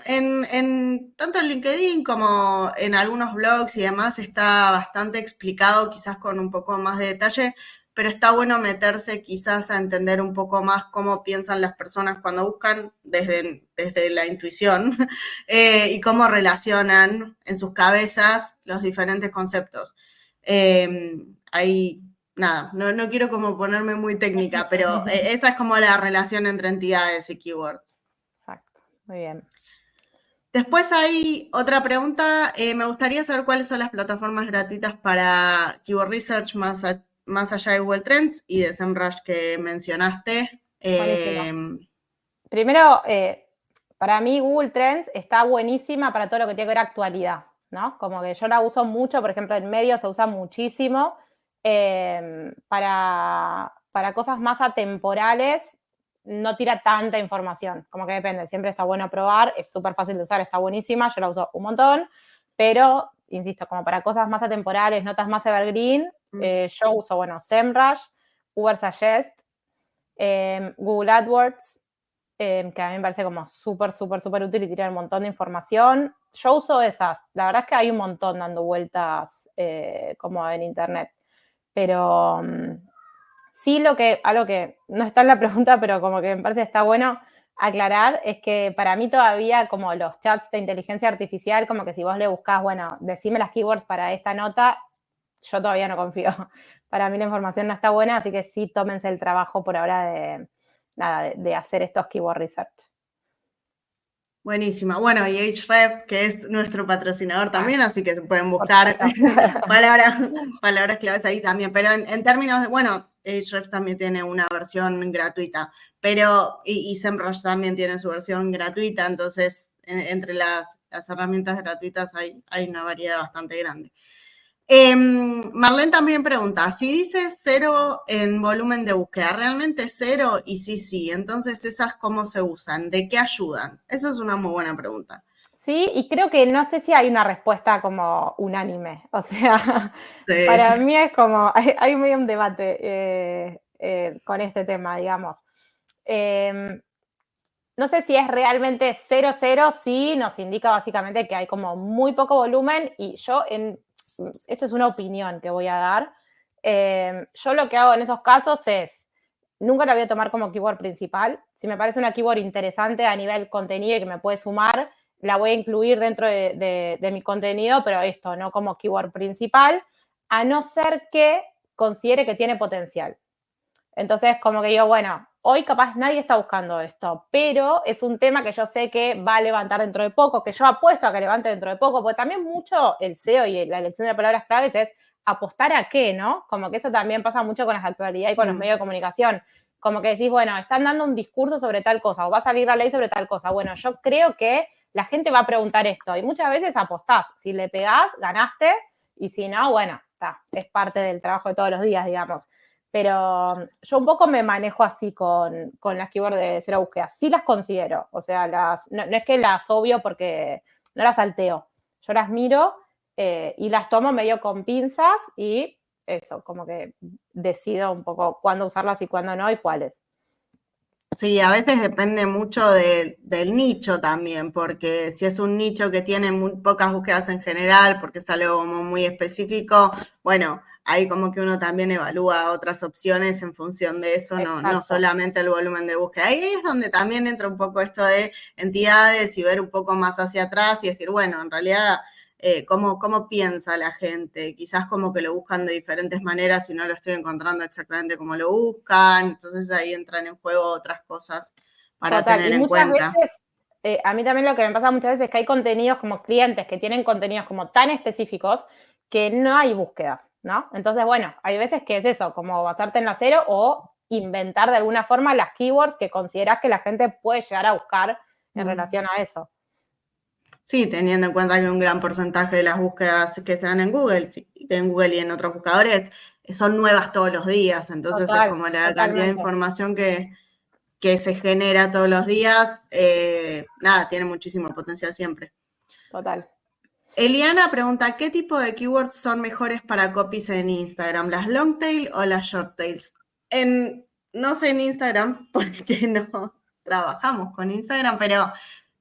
tanto en LinkedIn como en algunos blogs y demás está bastante explicado, quizás con un poco más de detalle, pero está bueno meterse quizás a entender un poco más cómo piensan las personas cuando buscan desde la intuición y cómo relacionan en sus cabezas los diferentes conceptos. Ahí, nada, no quiero como ponerme muy técnica, pero esa es como la relación entre entidades y keywords. Exacto, muy bien. Después hay otra pregunta. Me gustaría saber cuáles son las plataformas gratuitas para Keyword Research más allá de Google Trends y de SEMrush que mencionaste. Buenísimo. Primero, para mí Google Trends está buenísima para todo lo que tiene que ver actualidad, ¿no? Como que yo la uso mucho, por ejemplo, en medios se usa muchísimo para cosas más atemporales, no tira tanta información, como que depende, siempre está bueno probar, es súper fácil de usar, está buenísima, yo la uso un montón, pero, insisto, como para cosas más atemporales, notas más evergreen, yo uso, bueno, SEMrush, Ubersuggest, Google AdWords, que a mí me parece como súper, súper, súper útil y tiene un montón de información. Yo uso esas. La verdad es que hay un montón dando vueltas como en internet. Pero sí algo que no está en la pregunta, pero como que me parece que está bueno aclarar, es que para mí todavía como los chats de inteligencia artificial, como que si vos le buscás, bueno, decime las keywords para esta nota, yo todavía no confío. Para mí la información no está buena, así que sí tómense el trabajo por ahora de hacer estos keyword research. Buenísima. Bueno, y Ahrefs, que es nuestro patrocinador también, así que se pueden Por buscar supuesto. palabras claves ahí también. Pero en términos de, bueno, Ahrefs también tiene una versión gratuita, pero, y SEMrush también tiene su versión gratuita, entonces entre las herramientas gratuitas hay una variedad bastante grande. Marlene también pregunta, si dice 0 en volumen de búsqueda, ¿realmente 0? Y sí, entonces esas ¿cómo se usan? ¿De qué ayudan? Eso es una muy buena pregunta. Sí, y creo que no sé si hay una respuesta como unánime. O sea, Sí, para sí. mí es como, hay medio un debate con este tema, digamos. No sé si es realmente 0,0, sí, nos indica básicamente que hay como muy poco volumen y esto es una opinión que voy a dar. Yo lo que hago en esos casos es, nunca la voy a tomar como keyword principal. Si me parece una keyword interesante a nivel contenido y que me puede sumar, la voy a incluir dentro de mi contenido, pero esto no como keyword principal, a no ser que considere que tiene potencial. Entonces, como que digo, bueno, hoy capaz nadie está buscando esto, pero es un tema que yo sé que va a levantar dentro de poco, que yo apuesto a que levante dentro de poco, porque también mucho el SEO y la elección de palabras claves es apostar a qué, ¿no? Como que eso también pasa mucho con las actualidades y con los medios de comunicación. Como que decís, bueno, están dando un discurso sobre tal cosa o va a salir la ley sobre tal cosa. Bueno, yo creo que la gente va a preguntar esto y muchas veces apostás. Si le pegás, ganaste y si no, bueno, está, es parte del trabajo de todos los días, digamos. Pero yo un poco me manejo así con las keywords de cero búsqueda. Sí las considero, o sea, no es que las obvio porque no las salteo. Yo las miro y las tomo medio con pinzas y eso, como que decido un poco cuándo usarlas y cuándo no y cuáles. Sí, a veces depende mucho del nicho también, porque si es un nicho que tiene muy pocas búsquedas en general, porque es algo como muy específico, bueno, ahí como que uno también evalúa otras opciones en función de eso, no Exacto. solamente el volumen de búsqueda. Ahí es donde también entra un poco esto de entidades y ver un poco más hacia atrás y decir, bueno, en realidad cómo piensa la gente. Quizás como que lo buscan de diferentes maneras y no lo estoy encontrando exactamente como lo buscan. Entonces ahí entran en juego otras cosas para Total, tener y en muchas cuenta. veces, a mí también lo que me pasa muchas veces es que hay contenidos como clientes que tienen contenidos como tan específicos que no hay búsquedas, ¿no? Entonces, bueno, hay veces que es eso, como basarte en la cero o inventar de alguna forma las keywords que consideras que la gente puede llegar a buscar en relación a eso. Sí, teniendo en cuenta que un gran porcentaje de las búsquedas que se dan en Google y en otros buscadores son nuevas todos los días, entonces es Total, como la cantidad de totalmente. información que se genera todos los días, nada, tiene muchísimo potencial siempre. Total. Eliana pregunta, ¿qué tipo de keywords son mejores para copies en Instagram? ¿Las long tail o las short tails? No sé en Instagram, porque no trabajamos con Instagram,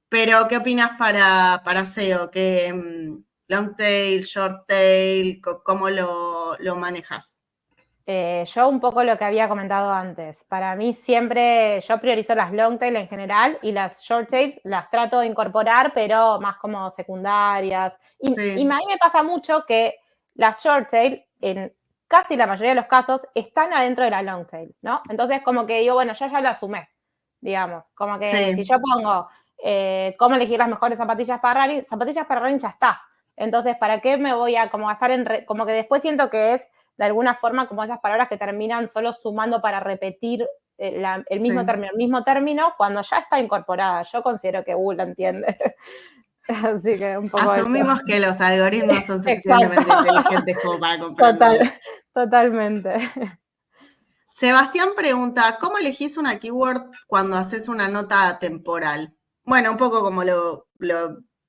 pero ¿qué opinas para SEO? ¿Qué long tail, short tail, cómo lo manejas? Yo un poco lo que había comentado antes. Para mí siempre, yo priorizo las long tail en general y las short tails las trato de incorporar, pero más como secundarias. Y a mí me pasa mucho que las short tail, en casi la mayoría de los casos, están adentro de la long tail, ¿no? Entonces como que digo, bueno, yo ya la sumé, digamos. Como que si yo pongo cómo elegir las mejores zapatillas para running ya está. Entonces, ¿para qué me voy a como gastar en... como que después siento que es de alguna forma como esas palabras que terminan solo sumando para repetir el mismo término cuando ya está incorporada. Yo considero que Google la entiende. Así que un poco asumimos eso. Que los algoritmos son suficientemente inteligentes como para comprender. Totalmente. Sebastián pregunta, ¿cómo elegís una keyword cuando haces una nota temporal? Bueno, un poco como lo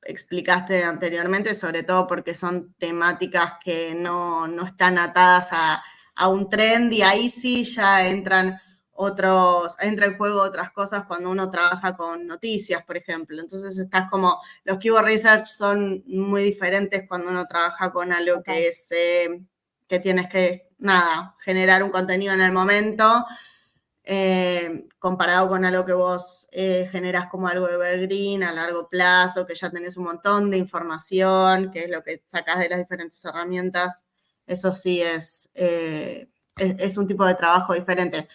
explicaste anteriormente, sobre todo porque son temáticas que no están atadas a un trend y ahí sí ya entra en juego otras cosas cuando uno trabaja con noticias, por ejemplo. Entonces los keyword research son muy diferentes cuando uno trabaja con algo que es, que tienes que, generar un contenido en el momento, comparado con algo que vos generás como algo evergreen a largo plazo, que ya tenés un montón de información, que es lo que sacás de las diferentes herramientas. Eso sí es un tipo de trabajo diferente.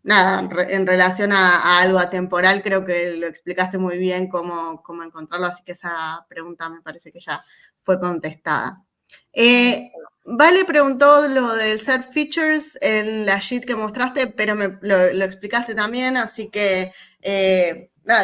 En relación a algo atemporal, creo que lo explicaste muy bien cómo encontrarlo, así que esa pregunta me parece que ya fue contestada. Vale preguntó lo del Search Features en la sheet que mostraste, pero lo explicaste también, así que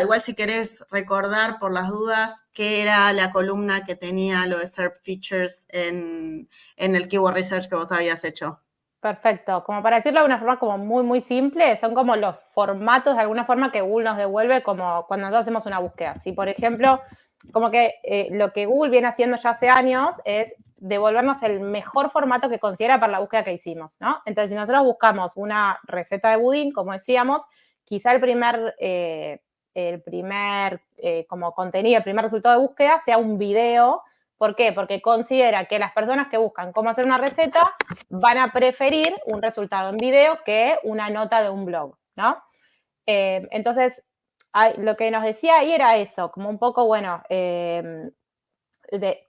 igual si querés recordar por las dudas qué era la columna que tenía lo de Search Features en el Keyword Research que vos habías hecho. Perfecto. Como para decirlo de una forma como muy, muy simple, son como los formatos de alguna forma que Google nos devuelve como cuando nosotros hacemos una búsqueda. Si, por ejemplo, como que lo que Google viene haciendo ya hace años es devolvernos el mejor formato que considera para la búsqueda que hicimos, ¿no? Entonces, si nosotros buscamos una receta de budín, como decíamos, quizá el primer como contenido, el primer resultado de búsqueda sea un video. ¿Por qué? Porque considera que las personas que buscan cómo hacer una receta van a preferir un resultado en video que una nota de un blog, ¿no? Entonces, lo que nos decía ahí era eso, como un poco, bueno, de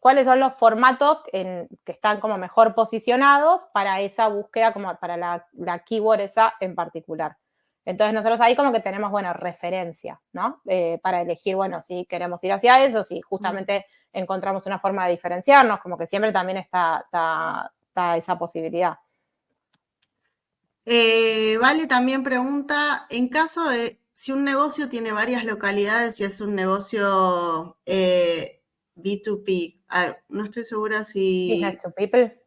cuáles son los formatos que están como mejor posicionados para esa búsqueda, como para la keyword esa en particular. Entonces, nosotros ahí como que tenemos, bueno, referencia, ¿no? Para elegir, bueno, si queremos ir hacia eso, si justamente encontramos una forma de diferenciarnos, como que siempre también está esa posibilidad. Vale también pregunta, en caso de si un negocio tiene varias localidades y es un negocio B2P, no estoy segura si... Business to people.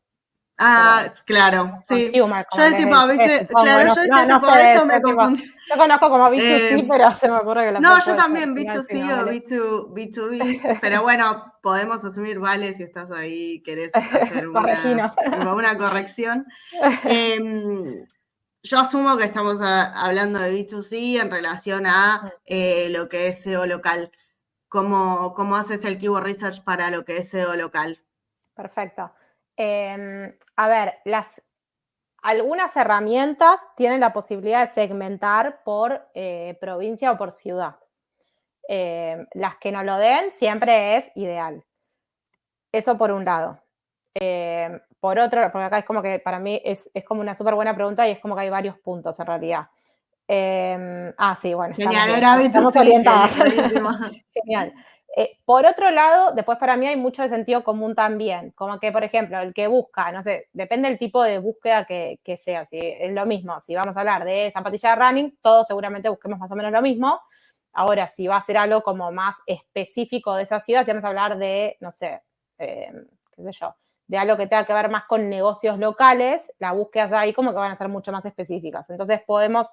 Claro, sí. Consumer, como Yo de tipo, ¿viste? Claro, yo dije no tipo, sé de eso eso, me confundí. Yo conozco como B2C, pero se me ocurre que la No, yo puede también ser, B2C no, o vale. B2B, pero bueno, podemos asumir, vale, si estás ahí, querés hacer una corrección. Yo asumo que estamos hablando de B2C en relación a lo que es SEO local. ¿Cómo haces el keyword research para lo que es SEO local? Perfecto. A ver, algunas herramientas tienen la posibilidad de segmentar por provincia o por ciudad. Las que no lo den siempre es ideal. Eso por un lado. Por otro, porque acá es como que para mí es como una súper buena pregunta y es como que hay varios puntos en realidad. Sí, bueno, estamos orientadas. Genial. Por otro lado, después para mí hay mucho de sentido común también, como que, por ejemplo, el que busca, no sé, depende del tipo de búsqueda que sea, si es lo mismo, si vamos a hablar de zapatilla de running, todos seguramente busquemos más o menos lo mismo. Ahora, si va a ser algo como más específico de esa ciudad, si vamos a hablar de, no sé, qué sé yo, de algo que tenga que ver más con negocios locales, las búsquedas ahí como que van a ser mucho más específicas. Entonces podemos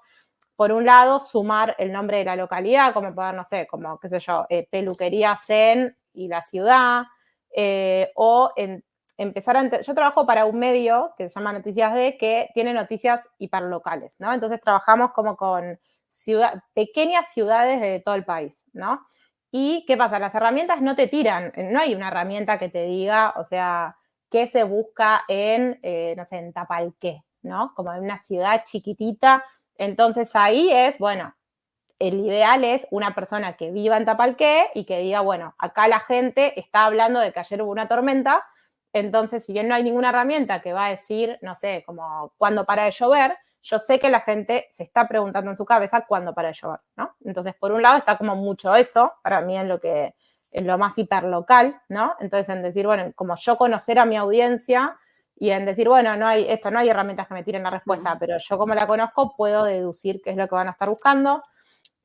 por un lado, sumar el nombre de la localidad, como poder, no sé, como, qué sé yo, peluquería Zen y la ciudad, o empezar a... Yo trabajo para un medio que se llama Noticias D, que tiene noticias hiperlocales, ¿no? Entonces trabajamos como con pequeñas ciudades de todo el país, ¿no? ¿Y qué pasa? Las herramientas no te tiran, no hay una herramienta que te diga, o sea, qué se busca en, no sé, en Tapalqué, ¿no? Como en una ciudad chiquitita. Entonces ahí es, bueno, el ideal es una persona que viva en Tapalqué y que diga, bueno, acá la gente está hablando de que ayer hubo una tormenta, entonces si bien no hay ninguna herramienta que va a decir, no sé, como cuándo para de llover, yo sé que la gente se está preguntando en su cabeza cuándo para de llover, ¿no? Entonces, por un lado está como mucho eso, para mí en lo más hiperlocal, ¿no? Entonces, en decir, bueno, como yo conocer a mi audiencia y en decir, bueno, no hay herramientas que me tiren la respuesta, pero yo como la conozco puedo deducir qué es lo que van a estar buscando.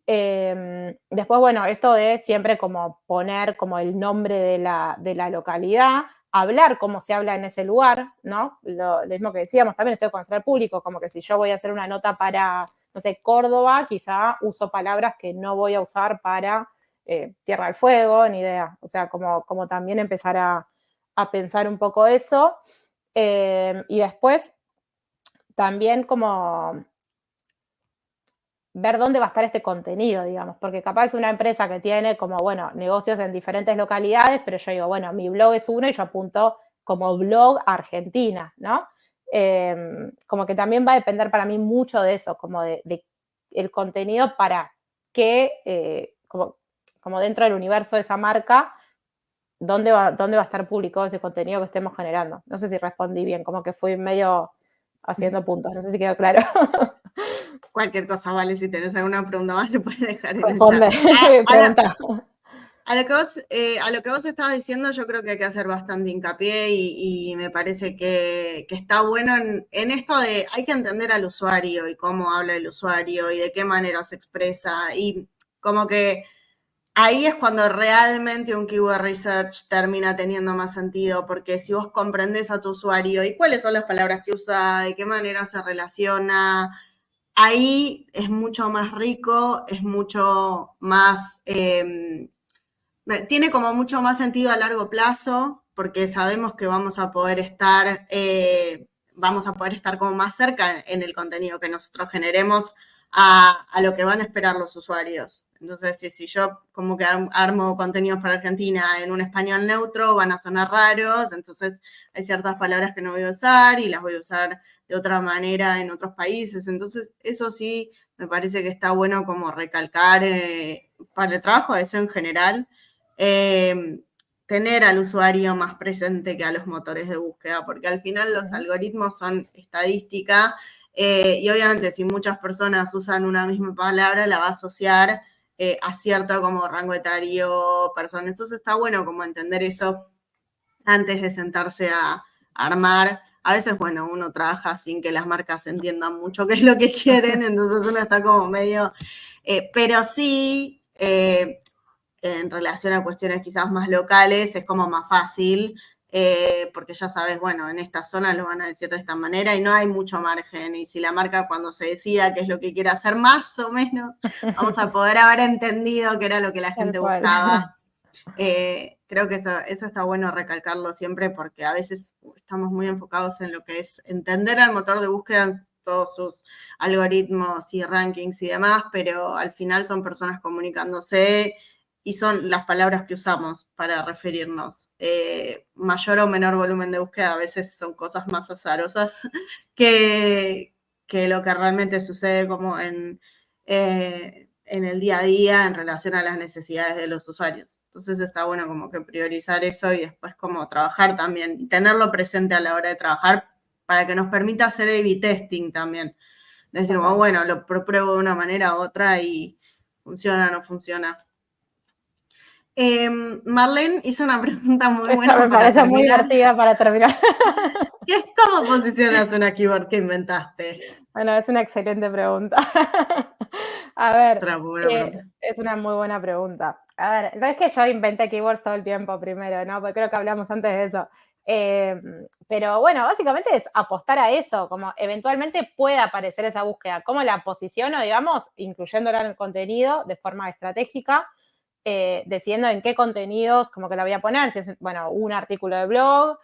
Después, bueno, esto de siempre como poner como el nombre de la localidad, hablar como se habla en ese lugar, ¿no? Lo mismo que decíamos, también estoy de conocer al público, como que si yo voy a hacer una nota para, no sé, Córdoba, quizá uso palabras que no voy a usar para Tierra del Fuego, ni idea. O sea, como también empezar a pensar un poco eso. Y después también como ver dónde va a estar este contenido, digamos, porque capaz es una empresa que tiene como, bueno, negocios en diferentes localidades, pero yo digo, bueno, mi blog es uno y yo apunto como blog Argentina, ¿no? Como que también va a depender para mí mucho de eso, como de el contenido para que, como dentro del universo de esa marca, dónde va a estar publicado ese contenido que estemos generando. No sé si respondí bien, como que fui medio haciendo puntos, no sé si quedó claro. Cualquier cosa, vale, si tenés alguna pregunta más, lo puedes dejar en el Responde, chat. pregunta. A lo que vos estabas diciendo, yo creo que hay que hacer bastante hincapié y me parece que está bueno en esto de hay que entender al usuario y cómo habla el usuario y de qué manera se expresa. Y como que ahí es cuando realmente un keyword research termina teniendo más sentido, porque si vos comprendés a tu usuario y cuáles son las palabras que usa, de qué manera se relaciona, ahí es mucho más rico, es mucho más, tiene como mucho más sentido a largo plazo, porque sabemos que vamos a poder estar como más cerca en el contenido que nosotros generemos a lo que van a esperar los usuarios. Entonces, si yo como que armo contenidos para Argentina en un español neutro, van a sonar raros, entonces hay ciertas palabras que no voy a usar y las voy a usar de otra manera en otros países. Entonces, eso sí me parece que está bueno como recalcar para el trabajo de eso en general, tener al usuario más presente que a los motores de búsqueda, porque al final los algoritmos son estadística y obviamente si muchas personas usan una misma palabra, la va a asociar a cierto como rango etario, persona. Entonces está bueno como entender eso antes de sentarse a armar. A veces, bueno, uno trabaja sin que las marcas entiendan mucho qué es lo que quieren, entonces uno está como medio... pero sí, en relación a cuestiones quizás más locales, es como más fácil, porque ya sabes, bueno, en esta zona lo van a decir de esta manera y no hay mucho margen. Y si la marca cuando se decida qué es lo que quiere hacer, más o menos, vamos a poder haber entendido qué era lo que la gente buscaba. Creo que eso está bueno recalcarlo siempre porque a veces estamos muy enfocados en lo que es entender al motor de búsqueda en todos sus algoritmos y rankings y demás, pero al final son personas comunicándose y son las palabras que usamos para referirnos. Mayor o menor volumen de búsqueda a veces son cosas más azarosas que lo que realmente sucede como en el día a día en relación a las necesidades de los usuarios. Entonces está bueno como que priorizar eso y después como trabajar también y tenerlo presente a la hora de trabajar para que nos permita hacer A/B testing también. Decir, oh, bueno, lo pruebo de una manera u otra y funciona o no funciona. Marlene hizo una pregunta muy buena. Esta me parece muy divertida para terminar. ¿Qué es cómo posicionas una keyword que inventaste? Bueno, es una excelente pregunta. A ver, Es una muy buena pregunta. A ver, no es que yo inventé keywords todo el tiempo primero, ¿no? Porque creo que hablamos antes de eso. Pero bueno, básicamente es apostar a eso, como eventualmente puede aparecer esa búsqueda. ¿Cómo la posiciono, digamos? Incluyéndola en el contenido de forma estratégica, decidiendo en qué contenidos como que la voy a poner, si es, bueno, un artículo de blog,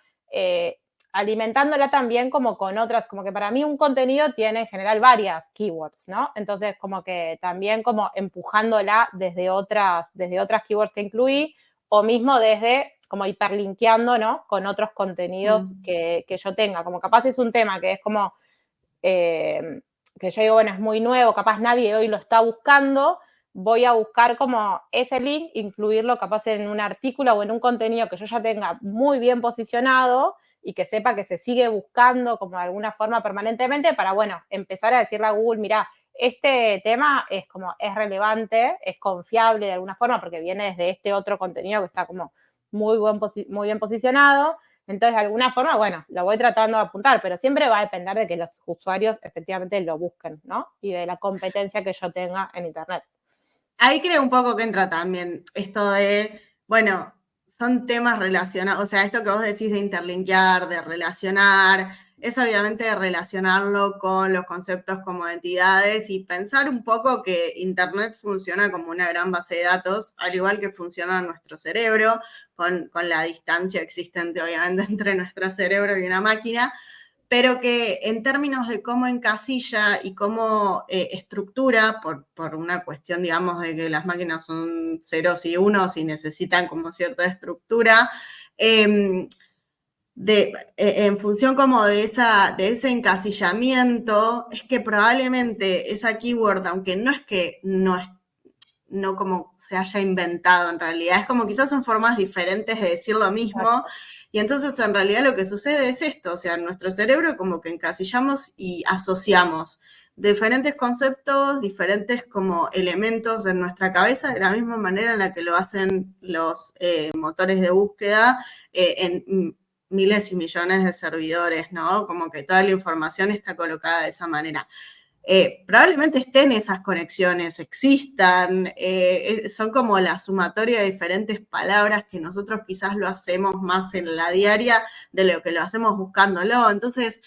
alimentándola también como con otras, como que para mí un contenido tiene en general varias keywords, ¿no? Entonces, como que también como empujándola desde otras keywords que incluí, o mismo desde como hiperlinkeando, ¿no? Con otros contenidos que yo tenga. Como capaz es un tema que es como, que yo digo, bueno, es muy nuevo, capaz nadie hoy lo está buscando, voy a buscar como ese link, incluirlo capaz en un artículo o en un contenido que yo ya tenga muy bien posicionado y que sepa que se sigue buscando como de alguna forma permanentemente para, bueno, empezar a decirle a Google, mira, este tema es como, es relevante, es confiable de alguna forma porque viene desde este otro contenido que está como muy bien posicionado. Entonces, de alguna forma, bueno, lo voy tratando de apuntar, pero siempre va a depender de que los usuarios efectivamente lo busquen, ¿no? Y de la competencia que yo tenga en Internet. Ahí creo un poco que entra también esto de, bueno, son temas relacionados, o sea, esto que vos decís de interlinkear, de relacionar, es obviamente de relacionarlo con los conceptos como entidades y pensar un poco que Internet funciona como una gran base de datos, al igual que funciona nuestro cerebro, con la distancia existente obviamente entre nuestro cerebro y una máquina, pero que en términos de cómo encasilla y cómo estructura, por una cuestión, digamos, de que las máquinas son ceros y unos y necesitan como cierta estructura, en función como de ese encasillamiento, es que probablemente esa keyword, aunque no es que no como se haya inventado en realidad, es como quizás son formas diferentes de decir lo mismo, y entonces en realidad lo que sucede es esto, o sea, en nuestro cerebro como que encasillamos y asociamos diferentes conceptos, diferentes como elementos en nuestra cabeza, de la misma manera en la que lo hacen los motores de búsqueda en miles y millones de servidores, ¿no? Como que toda la información está colocada de esa manera. Probablemente estén esas conexiones, existan, son como la sumatoria de diferentes palabras que nosotros quizás lo hacemos más en la diaria de lo que lo hacemos buscándolo. Entonces,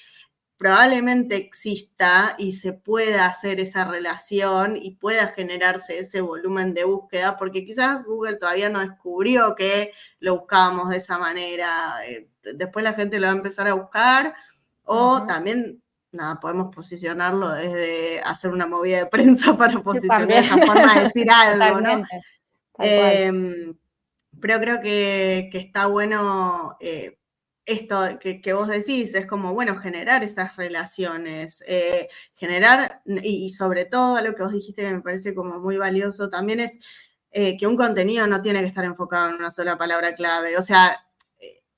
probablemente exista y se pueda hacer esa relación y pueda generarse ese volumen de búsqueda, porque quizás Google todavía no descubrió que lo buscábamos de esa manera. Después la gente lo va a empezar a buscar, o también nada, podemos posicionarlo desde hacer una movida de prensa para posicionar esa forma de decir algo, ¿no? Tal cual. Pero creo que está bueno esto que vos decís, es como, bueno, generar esas relaciones, generar, y sobre todo lo que vos dijiste que me parece como muy valioso también es que un contenido no tiene que estar enfocado en una sola palabra clave, o sea,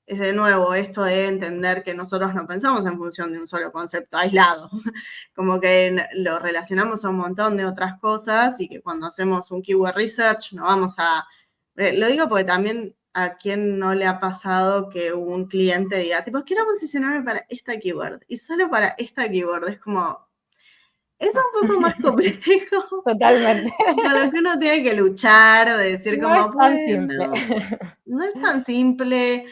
es de nuevo esto de entender que nosotros no pensamos en función de un solo concepto aislado, como que lo relacionamos a un montón de otras cosas y que cuando hacemos un keyword research no vamos a... lo digo porque también a quien no le ha pasado que un cliente diga, tipo, quiero posicionarme para esta keyword y solo para esta keyword. Es como, es un poco más complejo. Totalmente. Con lo que uno tiene que luchar, de decir No es como, tan simple. bueno, no es tan simple,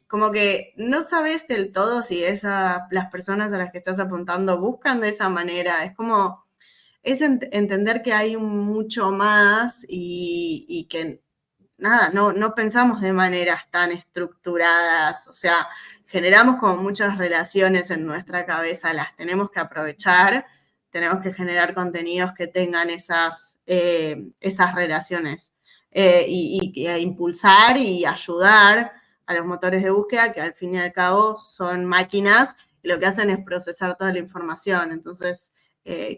como que no sabes del todo si las personas a las que estás apuntando buscan de esa manera. Es como, es entender que hay mucho más y que, nada, no pensamos de maneras tan estructuradas. O sea, generamos como muchas relaciones en nuestra cabeza, las tenemos que aprovechar, tenemos que generar contenidos que tengan esas relaciones e impulsar y ayudar a los motores de búsqueda, que al fin y al cabo son máquinas, y lo que hacen es procesar toda la información. Entonces,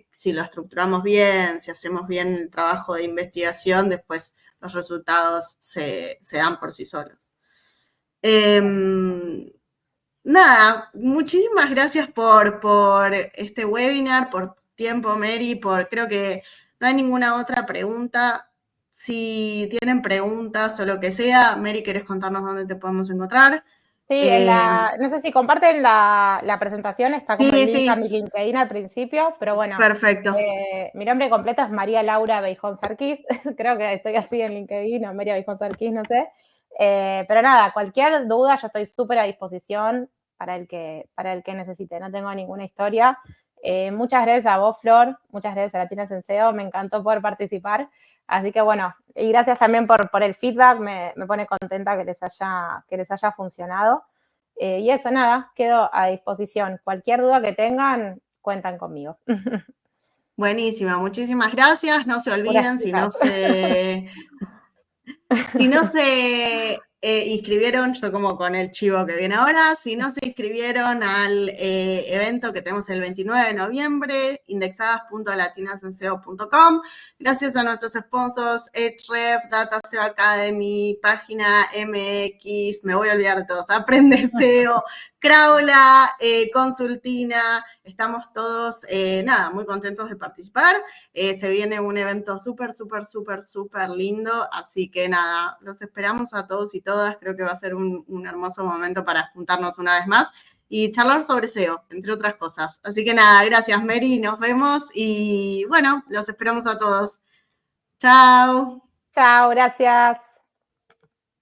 si lo estructuramos bien, si hacemos bien el trabajo de investigación, después los resultados se dan por sí solos. Nada, muchísimas gracias por este webinar, por tiempo, Mary, creo que no hay ninguna otra pregunta. Si tienen preguntas o lo que sea, Mary, ¿querés contarnos dónde te podemos encontrar? Sí, no sé si comparten la presentación, está como el link a mi LinkedIn al principio, pero bueno, perfecto. Mi nombre completo es María Laura Beijón Sarquís, creo que estoy así en LinkedIn, o María Beijón Sarquís, no sé. Pero nada, cualquier duda yo estoy súper a disposición para el que necesite, no tengo ninguna historia. Muchas gracias a vos, Flor, muchas gracias a Latina Senseo, me encantó poder participar. Así que bueno, y gracias también por el feedback, me pone contenta que les haya funcionado. Y eso, nada, quedo a disposición. Cualquier duda que tengan, cuentan conmigo. Buenísima, muchísimas gracias. No se Puras olviden, si chicas. no se inscribieron, yo como con el chivo que viene ahora, si no se inscribieron al evento que tenemos el 29 de noviembre, indexadas.latinasenseo.com, gracias a nuestros sponsors, Ahrefs, Data SEO Academy, Página MX, me voy a olvidar de todos, Aprende SEO, Crawla, Consultina, estamos todos, muy contentos de participar. Se viene un evento súper lindo, así que nada, los esperamos a todos y todas, creo que va a ser un hermoso momento para juntarnos una vez más y charlar sobre SEO, entre otras cosas. Así que nada, gracias Mary, nos vemos y bueno, los esperamos a todos. Chao. Chao, gracias.